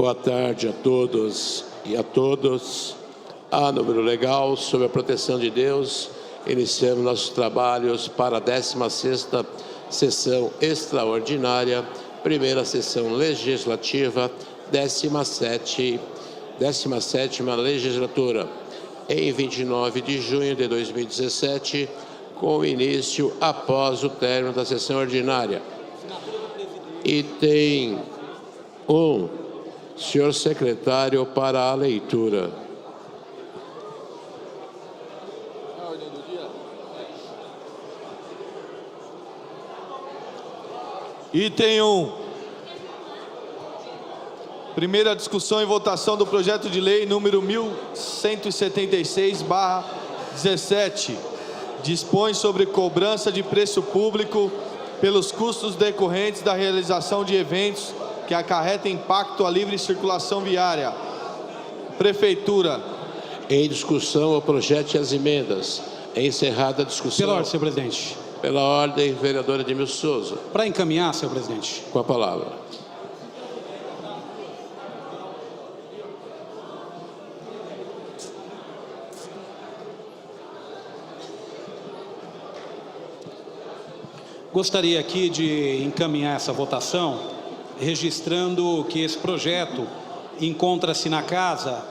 Boa tarde a todos e a todos. A número legal, sob a proteção de Deus, iniciamos nossos trabalhos para a 16ª sessão extraordinária, primeira sessão legislativa, 17ª legislatura, em 29 de junho de 2017, com início após o término da sessão ordinária. E tem senhor secretário para a leitura. Item 1. Primeira discussão e votação do projeto de lei número 1176/17. Dispõe sobre cobrança de preço público pelos custos decorrentes da realização de eventos que acarretem impacto à livre circulação viária. Prefeitura. Em discussão o projeto e as emendas. Encerrada a discussão. Pela ordem, senhor presidente. Pela ordem, vereador Edmilson Souza. Para encaminhar, senhor presidente. Com a palavra. Gostaria aqui de encaminhar essa votação, registrando que esse projeto encontra-se na casa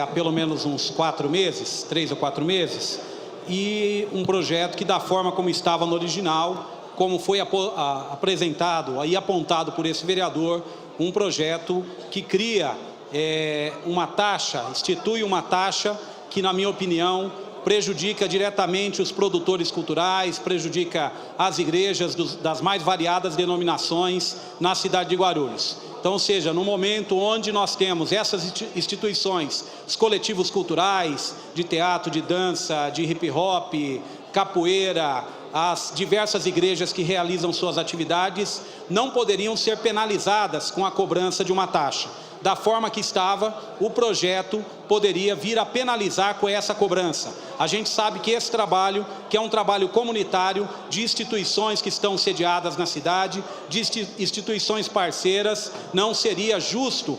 há pelo menos uns 4 meses, 3 ou 4 meses, e um projeto que, da forma como estava no original, como foi apresentado e apontado por esse vereador, um projeto que cria uma taxa, institui uma taxa que, na minha opinião, prejudica diretamente os produtores culturais, prejudica as igrejas das mais variadas denominações na cidade de Guarulhos. Então, ou seja, no momento onde nós temos essas instituições, os coletivos culturais, de teatro, de dança, de hip hop, capoeira, as diversas igrejas que realizam suas atividades, não poderiam ser penalizadas com a cobrança de uma taxa. Da forma que estava, o projeto poderia vir a penalizar com essa cobrança. A gente sabe que esse trabalho, que é um trabalho comunitário de instituições que estão sediadas na cidade, de instituições parceiras, não seria justo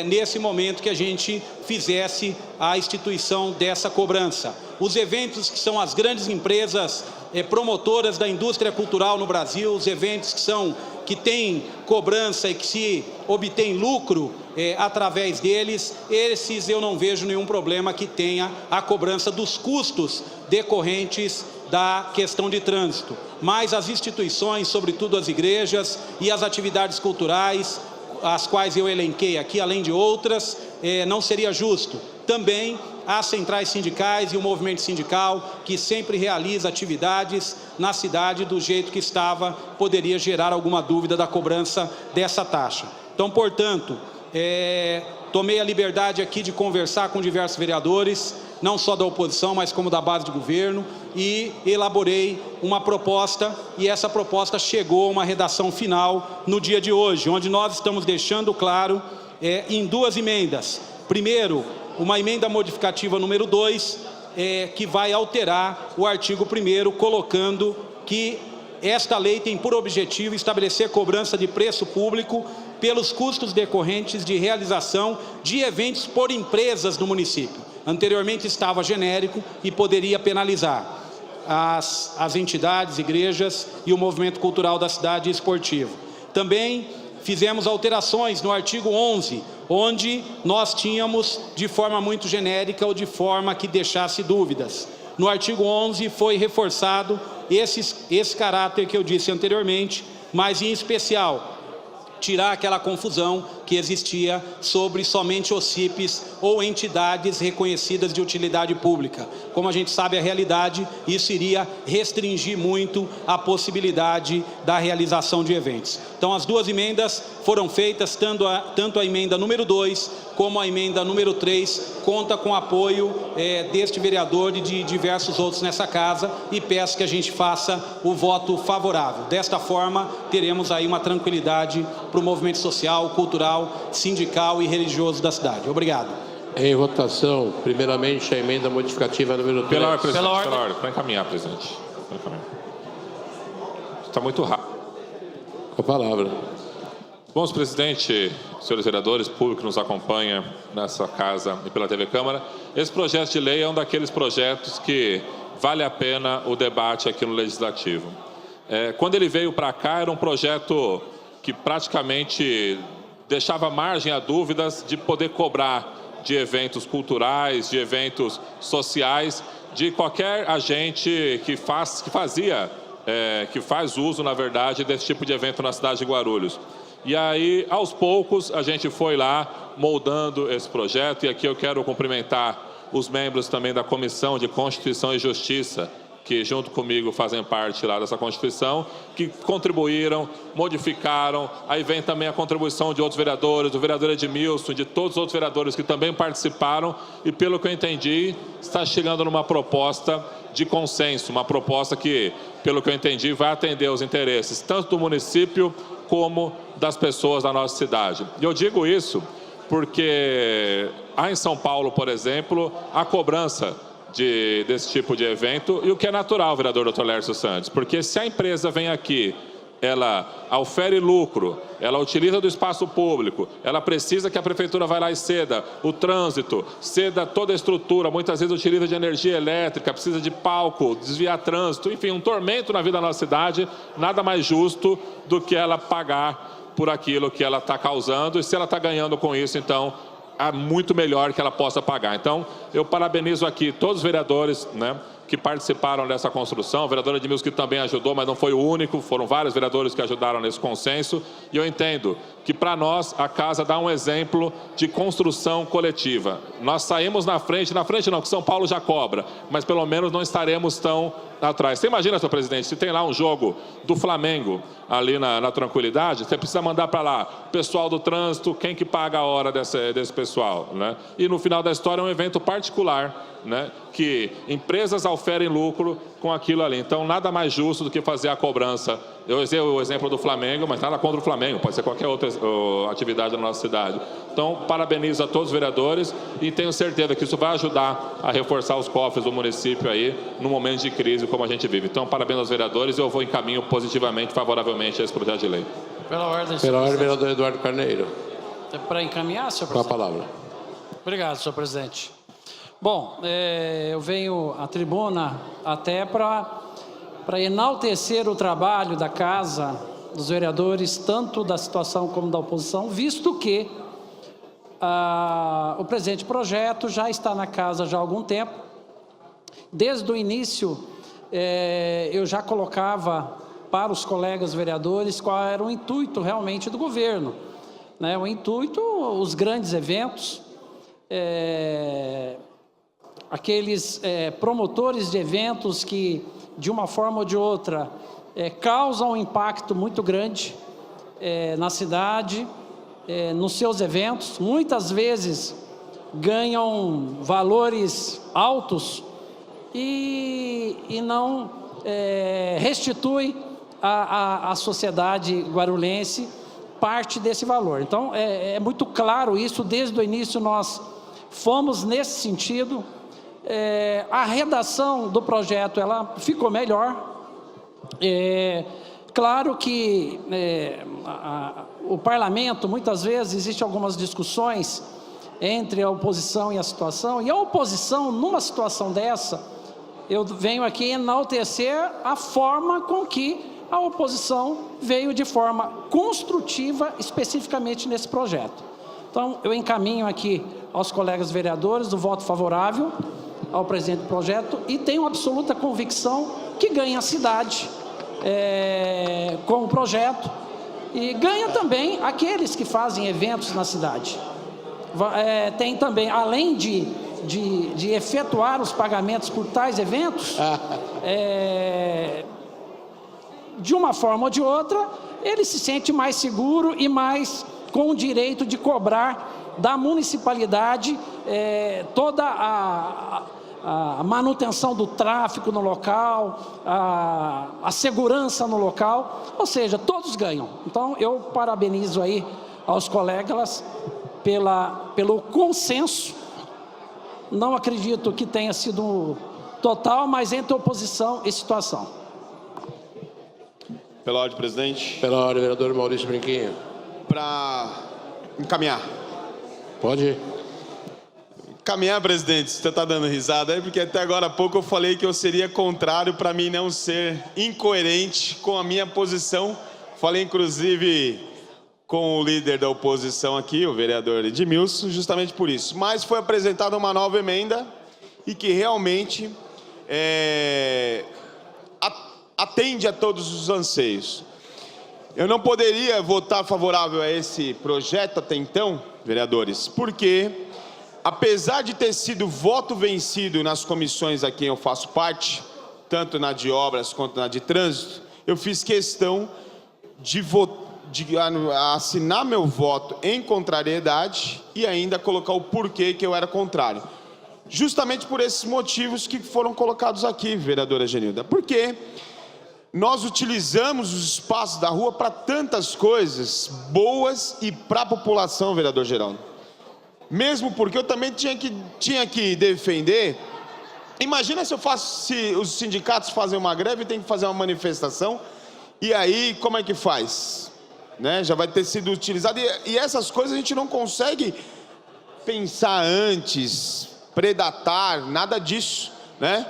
nesse momento que a gente fizesse a instituição dessa cobrança. Os eventos que são as grandes empresas promotoras da indústria cultural no Brasil, os eventos que têm cobrança e que se obtém lucro através deles, esses eu não vejo nenhum problema que tenha a cobrança dos custos decorrentes da questão de trânsito. Mas as instituições, sobretudo as igrejas e as atividades culturais, as quais eu elenquei aqui, além de outras, não seria justo. Também as centrais sindicais e o movimento sindical, que sempre realiza atividades na cidade do jeito que estava, poderia gerar alguma dúvida da cobrança dessa taxa. Então, portanto, tomei a liberdade aqui de conversar com diversos vereadores, não só da oposição, mas como da base de governo, e elaborei uma proposta, e essa proposta chegou a uma redação final no dia de hoje, onde nós estamos deixando claro em 2 emendas. Primeiro, uma emenda modificativa número 2, que vai alterar o artigo 1º, colocando que esta lei tem por objetivo estabelecer cobrança de preço público pelos custos decorrentes de realização de eventos por empresas no município. Anteriormente estava genérico e poderia penalizar as entidades, igrejas e o movimento cultural da cidade esportivo. Também fizemos alterações no artigo 11, onde nós tínhamos de forma muito genérica ou de forma que deixasse dúvidas. No artigo 11 foi reforçado esse caráter que eu disse anteriormente, mas em especial tirar aquela confusão que existia sobre somente OCIPs ou entidades reconhecidas de utilidade pública. Como a gente sabe a realidade, isso iria restringir muito a possibilidade da realização de eventos. Então as 2 emendas foram feitas, tanto a emenda número 2 como a emenda número 3, conta com o apoio deste vereador e de diversos outros nessa casa, e peço que a gente faça o voto favorável. Desta forma, teremos aí uma tranquilidade para o movimento social, cultural, sindical e religioso da cidade. Obrigado. Em votação, primeiramente, a emenda modificativa número 3. Pela ordem, presidente. Pela ordem. Para encaminhar, presidente. Está muito rápido. Com a palavra. Bom, presidente, senhores vereadores, público que nos acompanha nessa casa e pela TV Câmara, esse projeto de lei é um daqueles projetos que vale a pena o debate aqui no Legislativo. Quando ele veio para cá, era um projeto que praticamente deixava margem a dúvidas de poder cobrar de eventos culturais, de eventos sociais, de qualquer agente que faz uso, na verdade, desse tipo de evento na cidade de Guarulhos. E aí, aos poucos, a gente foi lá moldando esse projeto, e aqui eu quero cumprimentar os membros também da Comissão de Constituição e Justiça, que junto comigo fazem parte lá dessa Constituição, que contribuíram, modificaram. Aí vem também a contribuição de outros vereadores, do vereador Edmilson, de todos os outros vereadores que também participaram, e pelo que eu entendi, está chegando numa proposta de consenso, uma proposta que, pelo que eu entendi, vai atender os interesses tanto do município como das pessoas da nossa cidade. E eu digo isso porque há em São Paulo, por exemplo, a cobrança desse tipo de evento, e o que é natural, vereador Dr. Lércio Santos, porque se a empresa vem aqui, ela ofere lucro, ela utiliza do espaço público, ela precisa que a prefeitura vá lá e ceda o trânsito, ceda toda a estrutura, muitas vezes utiliza de energia elétrica, precisa de palco, desviar trânsito, enfim, um tormento na vida da nossa cidade, nada mais justo do que ela pagar por aquilo que ela está causando, e se ela está ganhando com isso, então é muito melhor que ela possa pagar. Então, eu parabenizo aqui todos os vereadores, que participaram dessa construção, o vereador Edmilson que também ajudou, mas não foi o único, foram vários vereadores que ajudaram nesse consenso, e eu entendo que para nós a casa dá um exemplo de construção coletiva. Nós saímos na frente não, que São Paulo já cobra, mas pelo menos não estaremos tão atrás. Você imagina, senhor presidente, se tem lá um jogo do Flamengo ali na Tranquilidade, você precisa mandar para lá o pessoal do trânsito, quem que paga a hora desse pessoal, E no final da história é um evento particular, que empresas oferem lucro com aquilo ali. Então, nada mais justo do que fazer a cobrança. Eu usei o exemplo do Flamengo, mas nada contra o Flamengo, pode ser qualquer outra atividade da nossa cidade. Então, parabenizo a todos os vereadores e tenho certeza que isso vai ajudar a reforçar os cofres do município aí, no momento de crise como a gente vive. Então, parabéns aos vereadores e eu vou em caminho positivamente, favoravelmente a esse projeto de lei. Pela ordem, vereador Eduardo Carneiro. Para encaminhar, senhor Com a presidente. palavra. Obrigado, senhor presidente. Bom, eu venho à tribuna até para enaltecer o trabalho da casa, dos vereadores, tanto da situação como da oposição, visto que o presente projeto já está na casa já há algum tempo. Desde o início, eu já colocava para os colegas vereadores qual era o intuito realmente do governo. O intuito, os grandes eventos, aqueles promotores de eventos que, de uma forma ou de outra, causam um impacto muito grande na cidade, nos seus eventos, muitas vezes ganham valores altos e não restitui à sociedade guarulhense parte desse valor. Então, é muito claro isso, desde o início nós fomos nesse sentido. A redação do projeto ela ficou melhor. Claro que o parlamento, muitas vezes, existem algumas discussões entre a oposição e a situação, e a oposição, numa situação dessa, eu venho aqui enaltecer a forma com que a oposição veio de forma construtiva, especificamente nesse projeto. Então, eu encaminho aqui aos colegas vereadores o voto favorável ao presente projeto e tenho absoluta convicção que ganha a cidade com o projeto e ganha também aqueles que fazem eventos na cidade. Tem também, além de efetuar os pagamentos por tais eventos, de uma forma ou de outra, ele se sente mais seguro e mais com o direito de cobrar da municipalidade toda a manutenção do tráfego no local, a segurança no local, ou seja, todos ganham. Então, eu parabenizo aí aos colegas pelo consenso. Não acredito que tenha sido total, mas entre oposição e situação. Pela ordem, presidente. Pela ordem, vereador Maurício Brinquinho. para encaminhar. Pode? Caminhar, presidente, você está dando risada aí, porque até agora há pouco eu falei que eu seria contrário para mim não ser incoerente com a minha posição. Falei, inclusive, com o líder da oposição aqui, o vereador Edmilson, justamente por isso. Mas foi apresentada uma nova emenda e que realmente atende a todos os anseios. Eu não poderia votar favorável a esse projeto até então, vereadores, porque, apesar de ter sido voto vencido nas comissões a quem eu faço parte, tanto na de obras quanto na de trânsito, eu fiz questão de assinar meu voto em contrariedade e ainda colocar o porquê que eu era contrário. Justamente por esses motivos que foram colocados aqui, vereadora Genilda. Porque nós utilizamos os espaços da rua para tantas coisas boas e para a população, vereador Geraldo. Mesmo porque eu também tinha que defender. Imagina se os sindicatos fazem uma greve e tem que fazer uma manifestação, e aí como é que faz? Né? Já vai ter sido utilizado, e essas coisas a gente não consegue pensar antes, predatar, nada disso, né?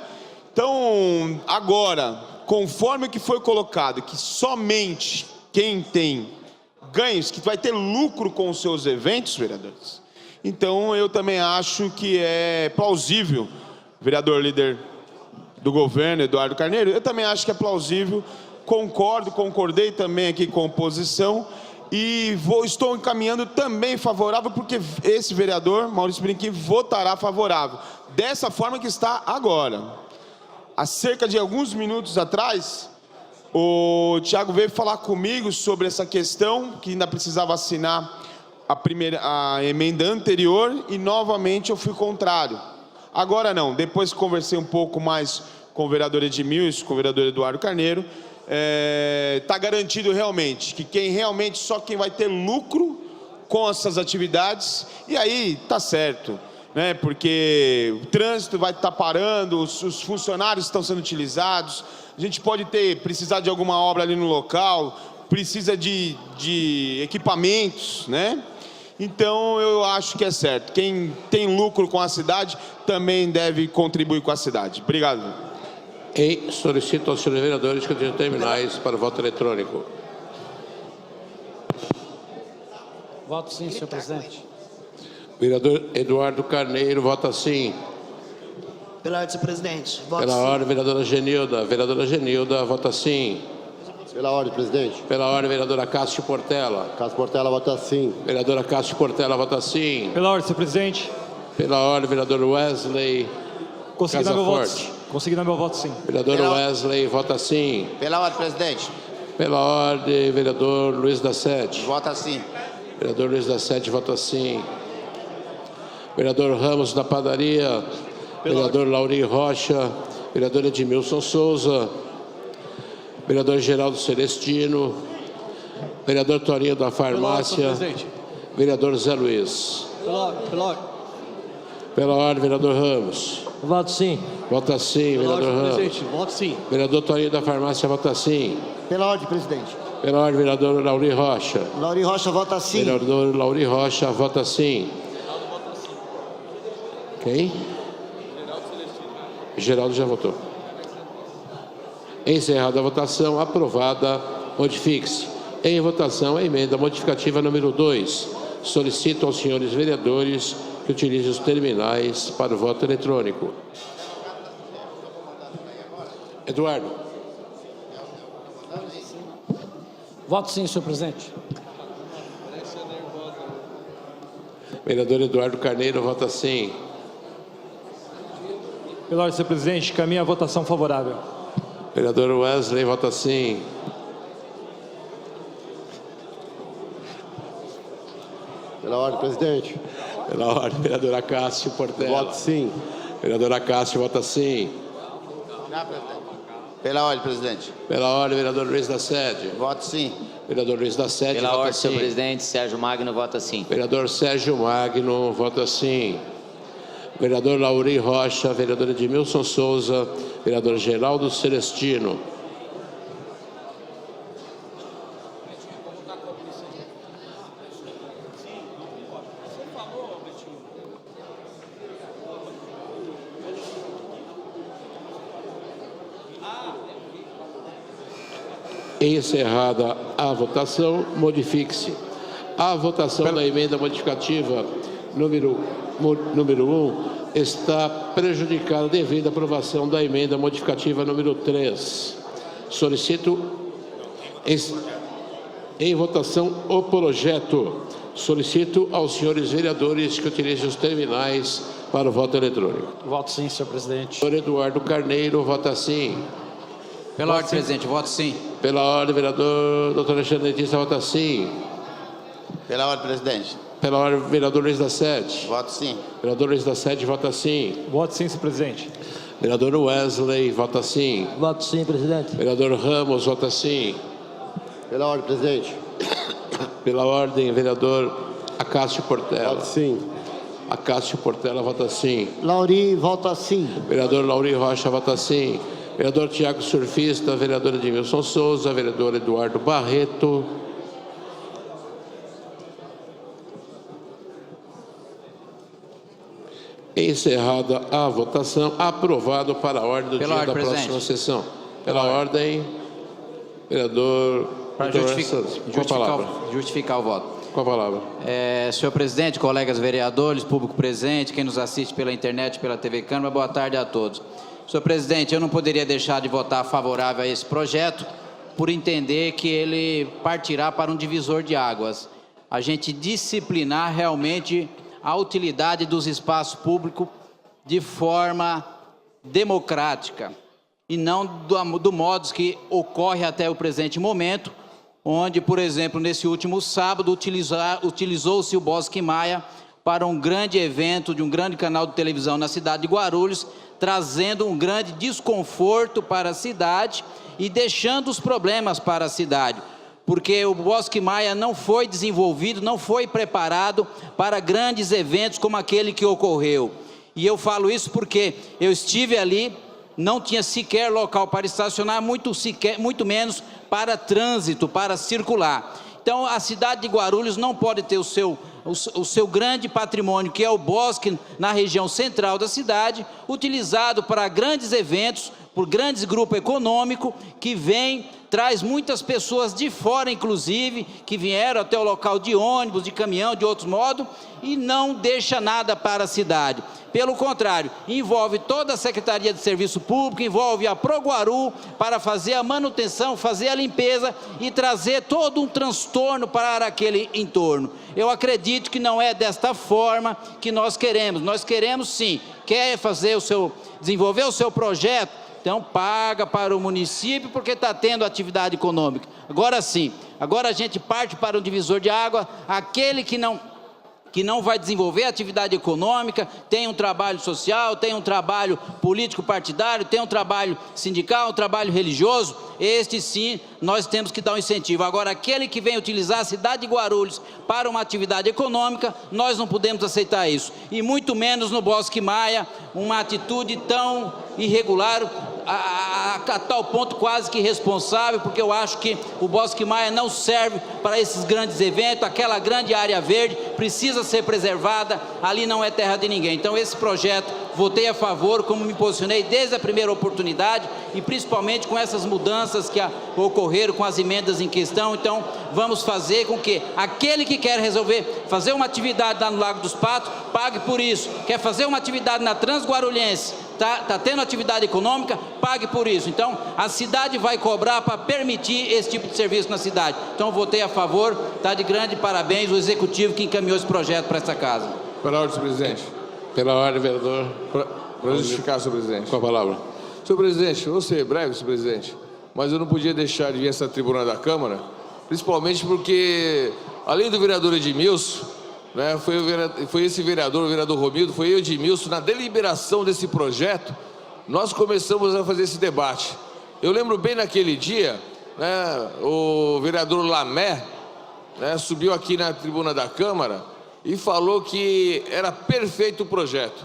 Então, agora, conforme o que foi colocado, que somente quem tem ganhos, que vai ter lucro com os seus eventos, vereadores, então eu também acho que é plausível, vereador líder do governo, Eduardo Carneiro, eu também acho que é plausível, concordei também aqui com a oposição, e estou encaminhando também favorável, porque esse vereador, Maurício Brinquim, votará favorável, dessa forma que está agora. Há cerca de alguns minutos atrás, o Thiago veio falar comigo sobre essa questão, que ainda precisava assinar a emenda anterior, e novamente eu fui contrário. Agora não, depois que conversei um pouco mais com o vereador Edmilson, com o vereador Eduardo Carneiro, está garantido realmente que só quem vai ter lucro com essas atividades, e aí está certo, né? Porque o trânsito vai estar parando, os funcionários estão sendo utilizados, a gente pode precisar de alguma obra ali no local, precisa de equipamentos, né? Então eu acho que é certo, quem tem lucro com a cidade também deve contribuir com a cidade. Obrigado. E solicito aos senhores vereadores que tenham terminais para o voto eletrônico. Voto sim, senhor presidente. Vereador Eduardo Carneiro, vota sim. Pela ordem, senhor presidente. Voto Pela sim. ordem, vereadora Genilda. Vereadora Genilda, vota sim. Pela ordem, presidente. Pela ordem, vereadora Cássio Portela. Cássio Portela, vota sim. Vereadora Cássio Portela, vota sim. Pela ordem, senhor presidente. Pela ordem, vereador Wesley Consegui dar meu voto. Casaforte. Consegui dar meu voto, sim. Vereador Wesley, vota sim. Pela ordem, presidente. Pela ordem, vereador Luiz da Sete. Vota sim. Vereador Luiz da Sete, vota sim. Vereador Ramos da Padaria. Vereador Lauri Rocha. Vereador Edmilson Souza. Vereador Geraldo Celestino. Vereador Torinho da Farmácia. Vereador Zé Luiz. Pela ordem, vereador Ramos. Voto sim. Vota sim, vereador Ramos. Voto sim. Vereador Torinho da Farmácia, vota sim. Pela ordem, presidente. Pela ordem, vereador Lauri Rocha. Lauri Rocha, vota sim. Vereador Lauri Rocha, vota sim. Quem? Geraldo já votou. Encerrada a votação, aprovada, modifique-se. Em votação, a emenda modificativa número 2. Solicito aos senhores vereadores que utilizem os terminais para o voto eletrônico. Eduardo. Voto sim, senhor presidente. Vereador Eduardo Carneiro, vota sim. Pela ordem, senhor presidente, caminha a votação favorável. Vereador Wesley, vota sim. Pela ordem, presidente. Pela ordem, vereadora Cássio Portela. Voto sim. Vereadora Cássio, vota sim. Pela ordem, presidente. Pela ordem, vereador Luiz da Sede. Voto sim. Vereador Luiz da Sede, Pela vota ordem, sim. senhor presidente, Sérgio Magno vota sim. Vereador Sérgio Magno, vota sim. Vereador Lauri Rocha, vereador Edmilson Souza, vereador Geraldo Celestino. Encerrada a votação, modifique-se. A votação da emenda modificativa número 1 está prejudicada devido à aprovação da emenda modificativa número 3. Solicito em votação o projeto. Solicito aos senhores vereadores que utilizem os terminais para o voto eletrônico. Voto sim, senhor presidente. Senhor Eduardo Carneiro, vota sim. Pela ordem, presidente, voto sim. Pela ordem, vereador Dr. Alexandre Dentista, vota sim. Pela ordem, presidente. Pela ordem, vereador Luiz da Sete. Voto sim. Vereador Luiz da Sete, vota sim. Voto sim, senhor presidente. Vereador Wesley, vota sim. Voto sim, presidente. Vereador Ramos, vota sim. Pela ordem, presidente. Pela ordem, vereador Acácio Portela. Voto sim. Acácio Portela, vota sim. Lauri, vota sim. Vereador Lauri Rocha, vota sim. Vereador Tiago Surfista, vereador Edmilson Souza, vereador Eduardo Barreto. Encerrada a votação, aprovado para a ordem do dia da próxima sessão. Pela ordem, vereador... Para justificar o voto. Com a palavra. Senhor presidente, colegas vereadores, público presente, quem nos assiste pela internet, pela TV Câmara, boa tarde a todos. Senhor presidente, eu não poderia deixar de votar favorável a esse projeto, por entender que ele partirá para um divisor de águas. A gente disciplinar realmente a utilidade dos espaços públicos de forma democrática e não do modo que ocorre até o presente momento, onde, por exemplo, nesse último sábado, utilizou-se o Bosque Maia para um grande evento de um grande canal de televisão na cidade de Guarulhos, trazendo um grande desconforto para a cidade e deixando os problemas para a cidade, porque o Bosque Maia não foi desenvolvido, não foi preparado para grandes eventos como aquele que ocorreu. E eu falo isso porque eu estive ali, não tinha sequer local para estacionar, muito menos para trânsito, para circular. Então, a cidade de Guarulhos não pode ter o seu grande patrimônio, que é o bosque, na região central da cidade, utilizado para grandes eventos, por grandes grupos econômicos, que traz muitas pessoas de fora, inclusive, que vieram até o local de ônibus, de caminhão, de outros modos, e não deixa nada para a cidade. Pelo contrário, envolve toda a Secretaria de Serviço Público, envolve a Proguaru para fazer a manutenção, fazer a limpeza e trazer todo um transtorno para aquele entorno. Eu acredito que não é desta forma que nós queremos. Nós queremos sim, quer desenvolver o seu projeto, então paga para o município porque está tendo atividade econômica. Agora sim, agora a gente parte para um divisor de água, aquele que não vai desenvolver atividade econômica, tem um trabalho social, tem um trabalho político partidário, tem um trabalho sindical, um trabalho religioso, este sim nós temos que dar um incentivo. Agora, aquele que vem utilizar a cidade de Guarulhos para uma atividade econômica, nós não podemos aceitar isso. E muito menos no Bosque Maia, uma atitude tão irregular, a tal ponto quase que irresponsável, porque eu acho que o Bosque Maia não serve para esses grandes eventos, aquela grande área verde precisa ser preservada, ali não é terra de ninguém. Então esse projeto, votei a favor, como me posicionei desde a primeira oportunidade, e principalmente com essas mudanças que ocorreram com as emendas em questão. Então vamos fazer com que aquele que quer fazer uma atividade lá no Lago dos Patos, pague por isso. Quer fazer uma atividade na Transguarulhense, está tendo atividade econômica, pague por isso. Então, a cidade vai cobrar para permitir esse tipo de serviço na cidade. Então, votei a favor, está de grande parabéns o executivo que encaminhou esse projeto para essa casa. Pela ordem, senhor presidente. Pela ordem, vereador. Para justificar, senhor presidente. Com a palavra. Senhor presidente, vou ser breve, senhor presidente, mas eu não podia deixar de vir a essa tribuna da Câmara, principalmente porque, além do vereador Edmilson, foi esse vereador, o vereador Romildo, foi eu, Edmilson, na deliberação desse projeto, nós começamos a fazer esse debate. Eu lembro bem naquele dia, o vereador Lamé, subiu aqui na tribuna da Câmara e falou que era perfeito o projeto,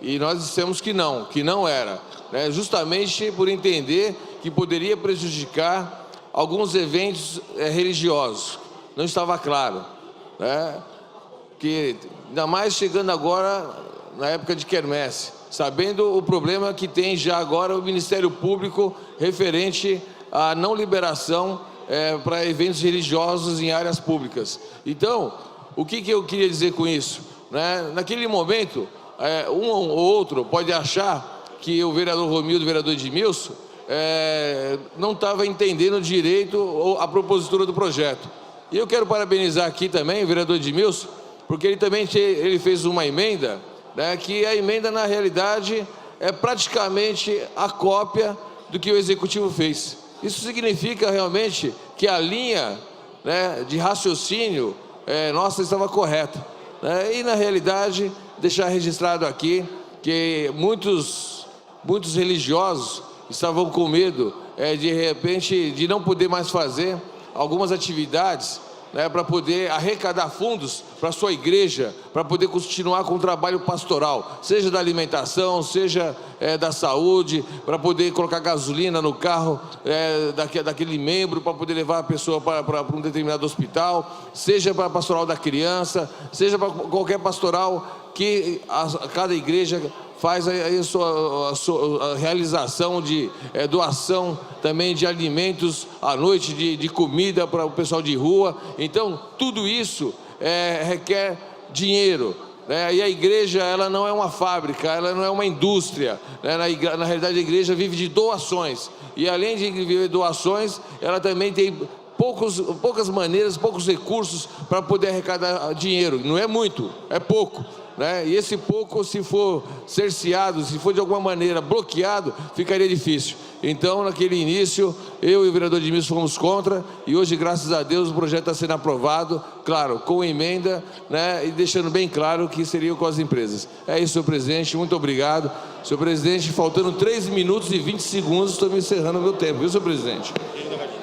e nós dissemos que não era, justamente por entender que poderia prejudicar alguns eventos religiosos, não estava claro, que ainda mais chegando agora na época de quermesse, sabendo o problema que tem já agora o Ministério Público referente a não liberação para eventos religiosos em áreas públicas. Então, o que eu queria dizer com isso? Né? Naquele momento, um ou outro pode achar que o vereador Romildo e o vereador Edmilson não estava entendendo direito a propositura do projeto. E eu quero parabenizar aqui também o vereador Edmilson, porque ele também ele fez uma emenda, né, que a emenda, na realidade, é praticamente a cópia do que o Executivo fez. Isso significa realmente que a linha, né, de raciocínio nossa estava correta. Né? E, na realidade, deixar registrado aqui que muitos religiosos estavam com medo, de repente, de não poder mais fazer algumas atividades, né, para poder arrecadar fundos para a sua igreja, para poder continuar com o trabalho pastoral, seja da alimentação, seja da saúde, para poder colocar gasolina no carro daquele membro, para poder levar a pessoa para um determinado hospital, seja para a pastoral da criança, seja para qualquer pastoral que cada igreja faz a realização de doação também de alimentos à noite, de comida para o pessoal de rua. Então, tudo isso requer dinheiro. Né? E a igreja, ela não é uma fábrica, ela não é uma indústria. Né? Na realidade, a igreja vive de doações. E além de viver de doações, ela também tem poucas maneiras, poucos recursos para poder arrecadar dinheiro. Não é muito, é pouco. Né? E esse pouco, se for cerceado, se for de alguma maneira bloqueado, ficaria difícil. Então, naquele início, eu e o vereador Edmilson fomos contra, e hoje, graças a Deus, o projeto está sendo aprovado, claro, com emenda, né? E deixando bem claro que seria com as empresas. É isso, senhor presidente, muito obrigado. Senhor presidente, faltando 3 minutos e 20 segundos, estou me encerrando o meu tempo, viu, senhor presidente?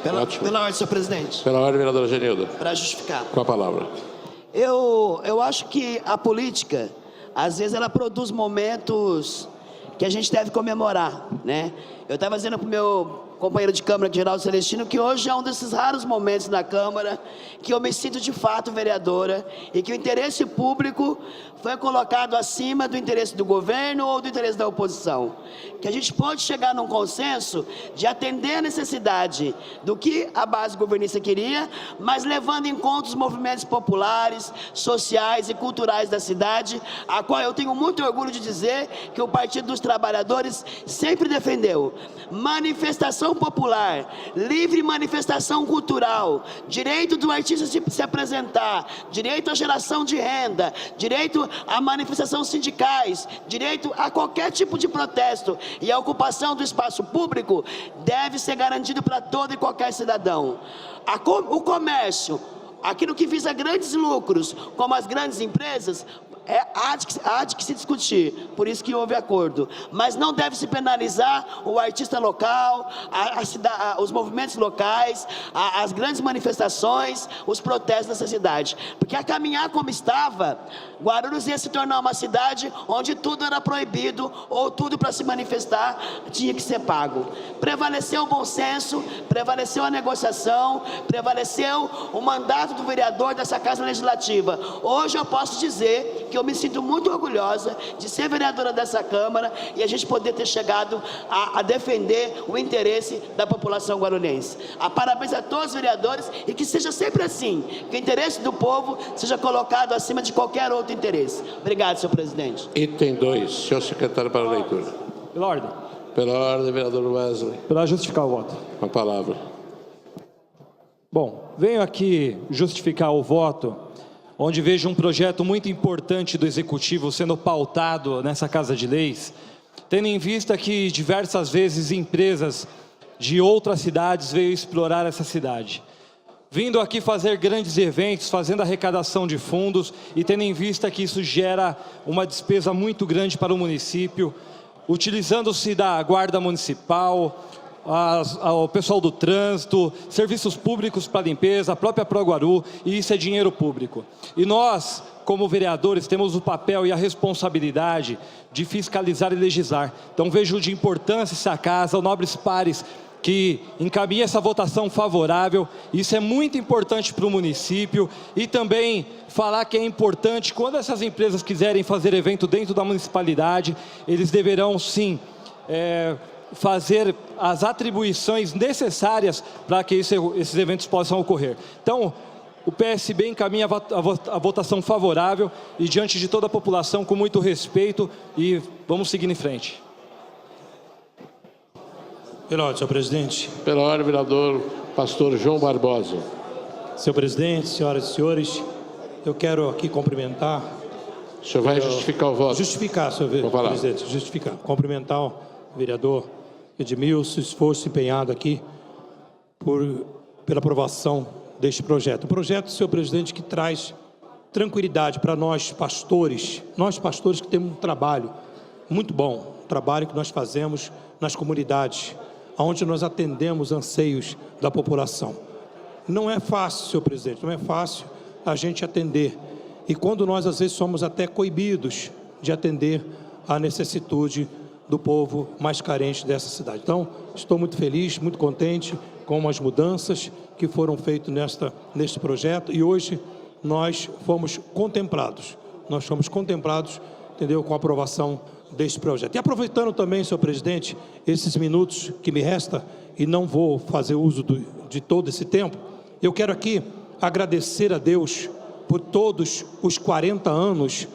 Pela ordem, senhor presidente. Pela ordem, vereadora Genilda. Para justificar. Com a palavra. Eu acho que a política, às vezes, ela produz momentos que a gente deve comemorar, né? Eu estava dizendo para o meu companheiro de Câmara, Geraldo Celestino, que hoje é um desses raros momentos na Câmara que eu me sinto de fato vereadora e que o interesse público foi colocado acima do interesse do governo ou do interesse da oposição. Que a gente pode chegar num consenso de atender a necessidade do que a base governista queria, mas levando em conta os movimentos populares, sociais e culturais da cidade, a qual eu tenho muito orgulho de dizer que o Partido dos Trabalhadores sempre defendeu. Manifestação popular, livre manifestação cultural, direito do artista se apresentar, direito à geração de renda, direito a manifestações sindicais, direito a qualquer tipo de protesto, e a ocupação do espaço público deve ser garantido para todo e qualquer cidadão. O comércio, aquilo que visa grandes lucros, como as grandes empresas, há de que se discutir, por isso que houve acordo, mas não deve se penalizar o artista local, os movimentos locais, as grandes manifestações, os protestos dessa cidade, porque a caminhar como estava, Guarulhos ia se tornar uma cidade onde tudo era proibido, ou tudo para se manifestar tinha que ser pago. Prevaleceu o bom senso, prevaleceu a negociação, prevaleceu o mandato do vereador dessa Casa Legislativa. Hoje eu posso dizer que eu me sinto muito orgulhosa de ser vereadora dessa Câmara e a gente poder ter chegado a defender o interesse da população guarulhense. Parabéns a todos os vereadores e que seja sempre assim, que o interesse do povo seja colocado acima de qualquer outro interesse. Obrigado, senhor presidente. Item 2, senhor secretário para a leitura. Pela ordem. Pela ordem, vereador Wesley. Para justificar o voto. Com a palavra. Bom, venho aqui justificar o voto, onde vejo um projeto muito importante do Executivo sendo pautado nessa Casa de Leis, tendo em vista que diversas vezes empresas de outras cidades veio explorar essa cidade. Vindo aqui fazer grandes eventos, fazendo arrecadação de fundos e tendo em vista que isso gera uma despesa muito grande para o município, utilizando-se da Guarda Municipal, o pessoal do trânsito, serviços públicos para limpeza, a própria Proguaru, e isso é dinheiro público. E nós, como vereadores, temos o papel e a responsabilidade de fiscalizar e legislar. Então vejo de importância essa casa, nobres pares, que encaminhe essa votação favorável. Isso é muito importante para o município, e também falar que é importante, quando essas empresas quiserem fazer evento dentro da municipalidade, eles deverão sim fazer as atribuições necessárias para que esses eventos possam ocorrer. Então, o PSB encaminha a votação favorável e diante de toda a população com muito respeito e vamos seguir em frente. Pela ordem, senhor presidente. Pela ordem, vereador Pastor João Barbosa. Senhor presidente, senhoras e senhores, eu quero aqui cumprimentar... O senhor vai justificar o voto? Justificar, senhor presidente, justificar. Cumprimentar o vereador Edmilson, esforço empenhado aqui pela aprovação deste projeto. Um projeto, senhor presidente, que traz tranquilidade para nós pastores que temos um trabalho muito bom, um trabalho que nós fazemos nas comunidades, onde nós atendemos anseios da população. Não é fácil, senhor presidente, não é fácil a gente atender. E quando nós, às vezes, somos até coibidos de atender a necessitude do povo mais carente dessa cidade. Então, estou muito feliz, muito contente com as mudanças que foram feitas neste projeto e hoje nós fomos contemplados, entendeu, com a aprovação deste projeto. E aproveitando também, senhor presidente, esses minutos que me restam, e não vou fazer uso de todo esse tempo, eu quero aqui agradecer a Deus por todos os 40 anos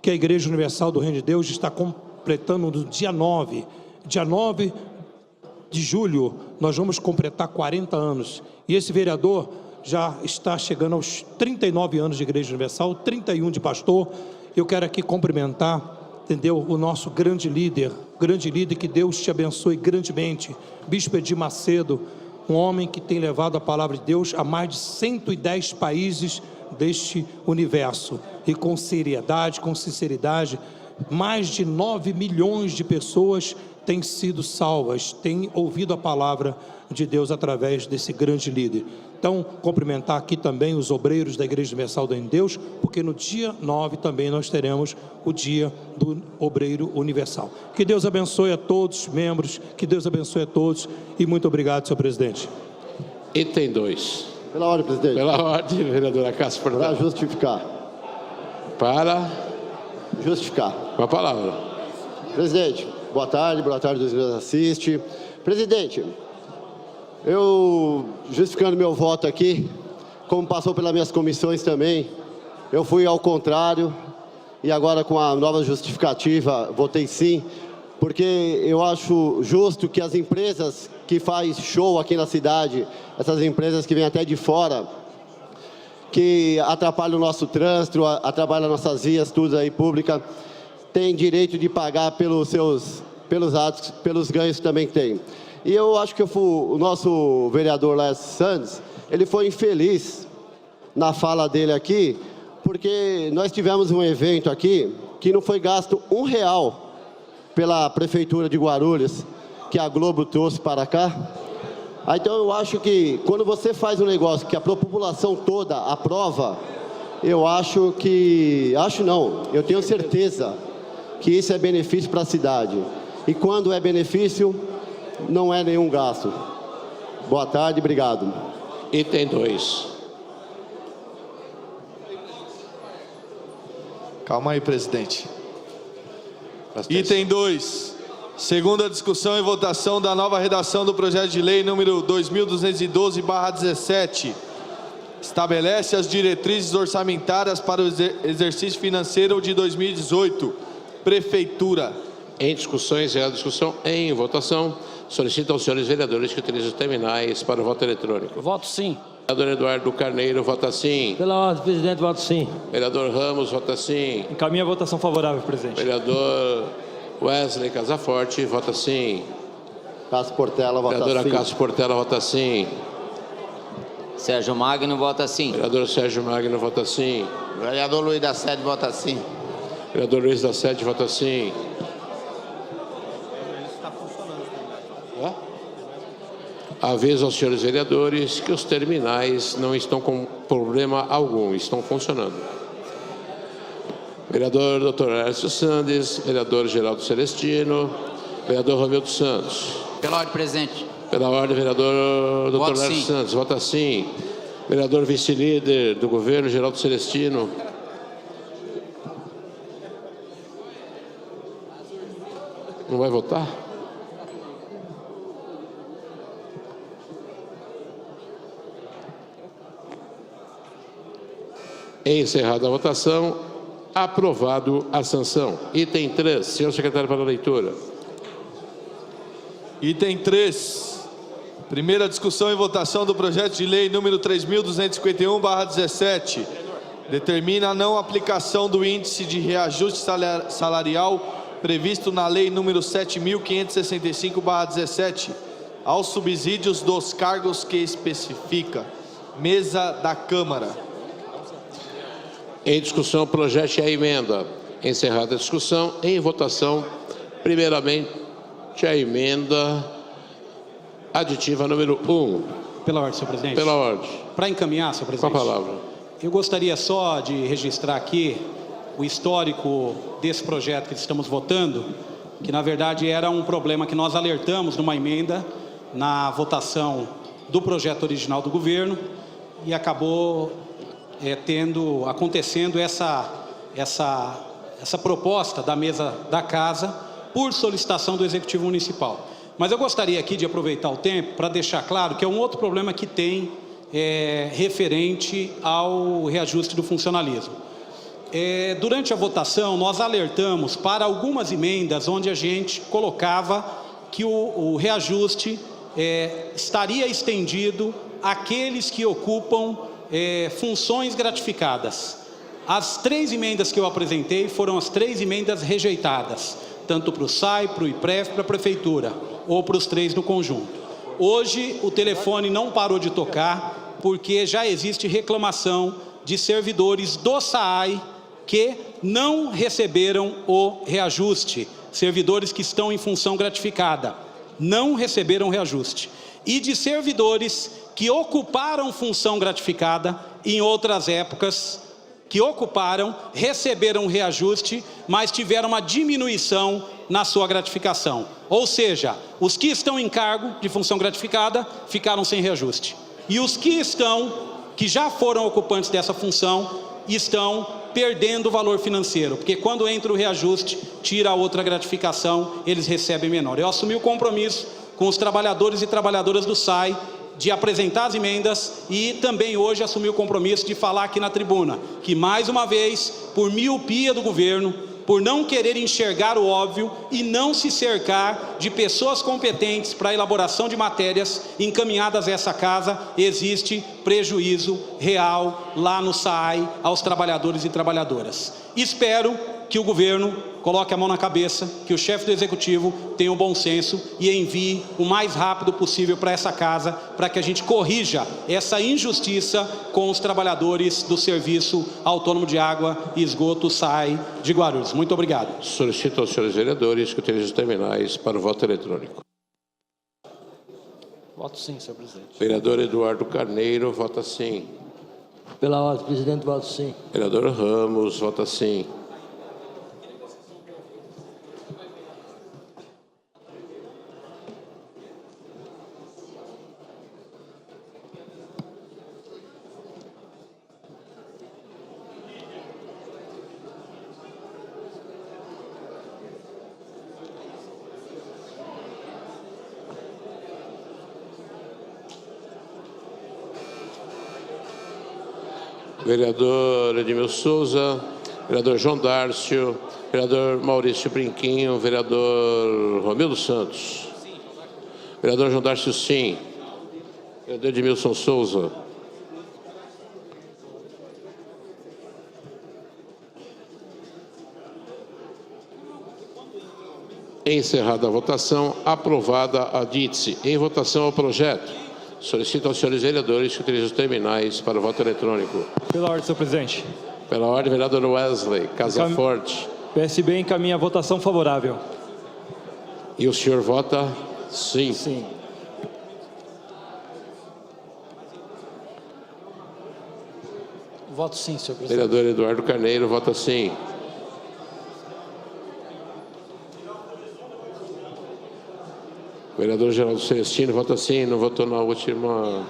que a Igreja Universal do Reino de Deus está completando no dia 9 de julho, nós vamos completar 40 anos. E esse vereador já está chegando aos 39 anos de Igreja Universal, 31 de pastor. Eu quero aqui cumprimentar, entendeu, o nosso grande líder, que Deus te abençoe grandemente, Bispo Edir Macedo, um homem que tem levado a palavra de Deus a mais de 110 países deste universo. E com seriedade, com sinceridade, mais de 9 milhões de pessoas têm sido salvas, têm ouvido a palavra de Deus através desse grande líder. Então, cumprimentar aqui também os obreiros da Igreja Universal do Reino de Deus, porque no dia 9 também nós teremos o dia do Obreiro Universal. Que Deus abençoe a todos os membros, que Deus abençoe a todos e muito obrigado, senhor presidente. Item 2. Pela ordem, presidente. Pela ordem, vereadora Cássio Portela. Para justificar. Para justificar. Com a palavra. Presidente, boa tarde dos que nos assistem. Presidente, eu, justificando meu voto aqui, como passou pelas minhas comissões também, eu fui ao contrário e agora com a nova justificativa votei sim, porque eu acho justo que as empresas que fazem show aqui na cidade, essas empresas que vêm até de fora, que atrapalham o nosso trânsito, atrapalham nossas vias, tudo aí pública, têm direito de pagar pelos atos, pelos ganhos também que tem. E eu acho que o nosso vereador Lécio Santos, ele foi infeliz na fala dele aqui, porque nós tivemos um evento aqui que não foi gasto R$1 pela Prefeitura de Guarulhos, que a Globo trouxe para cá. Então eu acho que quando você faz um negócio que a população toda aprova, eu tenho certeza que isso é benefício para a cidade. E quando é benefício, não é nenhum gasto. Boa tarde, obrigado. Item 2. Calma aí, presidente. Item 2. Segunda discussão e votação da nova redação do projeto de lei número 2212/17. Estabelece as diretrizes orçamentárias para o exercício financeiro de 2018. Prefeitura. Em discussões, é a discussão em votação. Solicito aos senhores vereadores que utilizem os terminais para o voto eletrônico. Voto sim. Vereador Eduardo Carneiro, vota sim. Pela ordem, presidente, voto sim. Vereador Ramos, vota sim. Encaminha a votação favorável, presidente. Vereador Wesley Casaforte, vota sim. Cássio Portela, vota sim. Vereadora Cássio Portela, vota sim. Sérgio Magno, vota sim. Vereador Sérgio Magno, vota sim. Vereador Luiz da Sede, vota sim. Vereador Luiz da Sede, vota sim. Aviso aos senhores vereadores que os terminais não estão com problema algum, estão funcionando. Vereador Dr. Hércio Sandes, vereador Geraldo Celestino, vereador Romildo Santos. Pela ordem, presidente. Pela ordem, vereador Dr. Hércio sim. Santos, vota sim. Vereador vice-líder do governo, Geraldo Celestino. Não vai votar? Encerrada a votação, aprovado a sanção. Item 3, senhor secretário para a leitura. Item 3. Primeira discussão e votação do projeto de lei número 3.251/17. Determina a não aplicação do índice de reajuste salarial previsto na lei número 7.565/17 aos subsídios dos cargos que especifica. Mesa da Câmara. Em discussão, o projeto e a emenda. Encerrada a discussão, em votação, primeiramente a emenda aditiva número 1. Pela ordem, senhor presidente. Pela ordem. Para encaminhar, senhor presidente. Com a palavra. Eu gostaria só de registrar aqui o histórico desse projeto que estamos votando, que na verdade era um problema que nós alertamos numa emenda na votação do projeto original do governo e acabou acontecendo essa proposta da mesa da casa por solicitação do Executivo Municipal. Mas eu gostaria aqui de aproveitar o tempo para deixar claro que é um outro problema que tem referente ao reajuste do funcionalismo. Durante a votação, nós alertamos para algumas emendas onde a gente colocava que o reajuste estaria estendido àqueles que ocupam funções gratificadas. As 3 emendas que eu apresentei foram as 3 emendas rejeitadas, tanto para o SAI, para o IPREF, para a Prefeitura, ou para os 3 no conjunto. Hoje, o telefone não parou de tocar, porque já existe reclamação de servidores do SAI que não receberam o reajuste, servidores que estão em função gratificada, não receberam o reajuste, e de servidores que ocuparam função gratificada em outras épocas, que ocuparam, receberam reajuste, mas tiveram uma diminuição na sua gratificação. Ou seja, os que estão em cargo de função gratificada ficaram sem reajuste. E os que já foram ocupantes dessa função, estão perdendo valor financeiro, porque quando entra o reajuste, tira a outra gratificação, eles recebem menor. Eu assumi o compromisso com os trabalhadores e trabalhadoras do SAI de apresentar as emendas e também hoje assumi o compromisso de falar aqui na tribuna que, mais uma vez, por miopia do governo, por não querer enxergar o óbvio e não se cercar de pessoas competentes para a elaboração de matérias encaminhadas a essa casa, existe prejuízo real lá no SAI aos trabalhadores e trabalhadoras. Espero que o governo coloque a mão na cabeça, que o chefe do Executivo tenha o bom senso e envie o mais rápido possível para essa casa, para que a gente corrija essa injustiça com os trabalhadores do Serviço Autônomo de Água e Esgoto SAI de Guarulhos. Muito obrigado. Solicito aos senhores vereadores que utilizem os terminais para o voto eletrônico. Voto sim, senhor presidente. Vereador Eduardo Carneiro, vota sim. Pela ordem, presidente, voto sim. Vereador Ramos, vota sim. Vereador Edmilson Souza, vereador João Dárcio, vereador Maurício Brinquinho, vereador Romildo Santos. Vereador João Dárcio, sim. Vereador Edmilson Souza. Encerrada a votação, aprovada a DITSE. Em votação ao projeto. Solicito aos senhores vereadores que utilizem os terminais para o voto eletrônico. Pela ordem, senhor presidente. Pela ordem, vereador Wesley, Casa Forte. PSB encaminha a votação favorável. E o senhor vota sim? Sim. Voto sim, senhor presidente. Vereador Eduardo Carneiro, vota sim. Vereador Geraldo Celestino, vota sim, não votou no último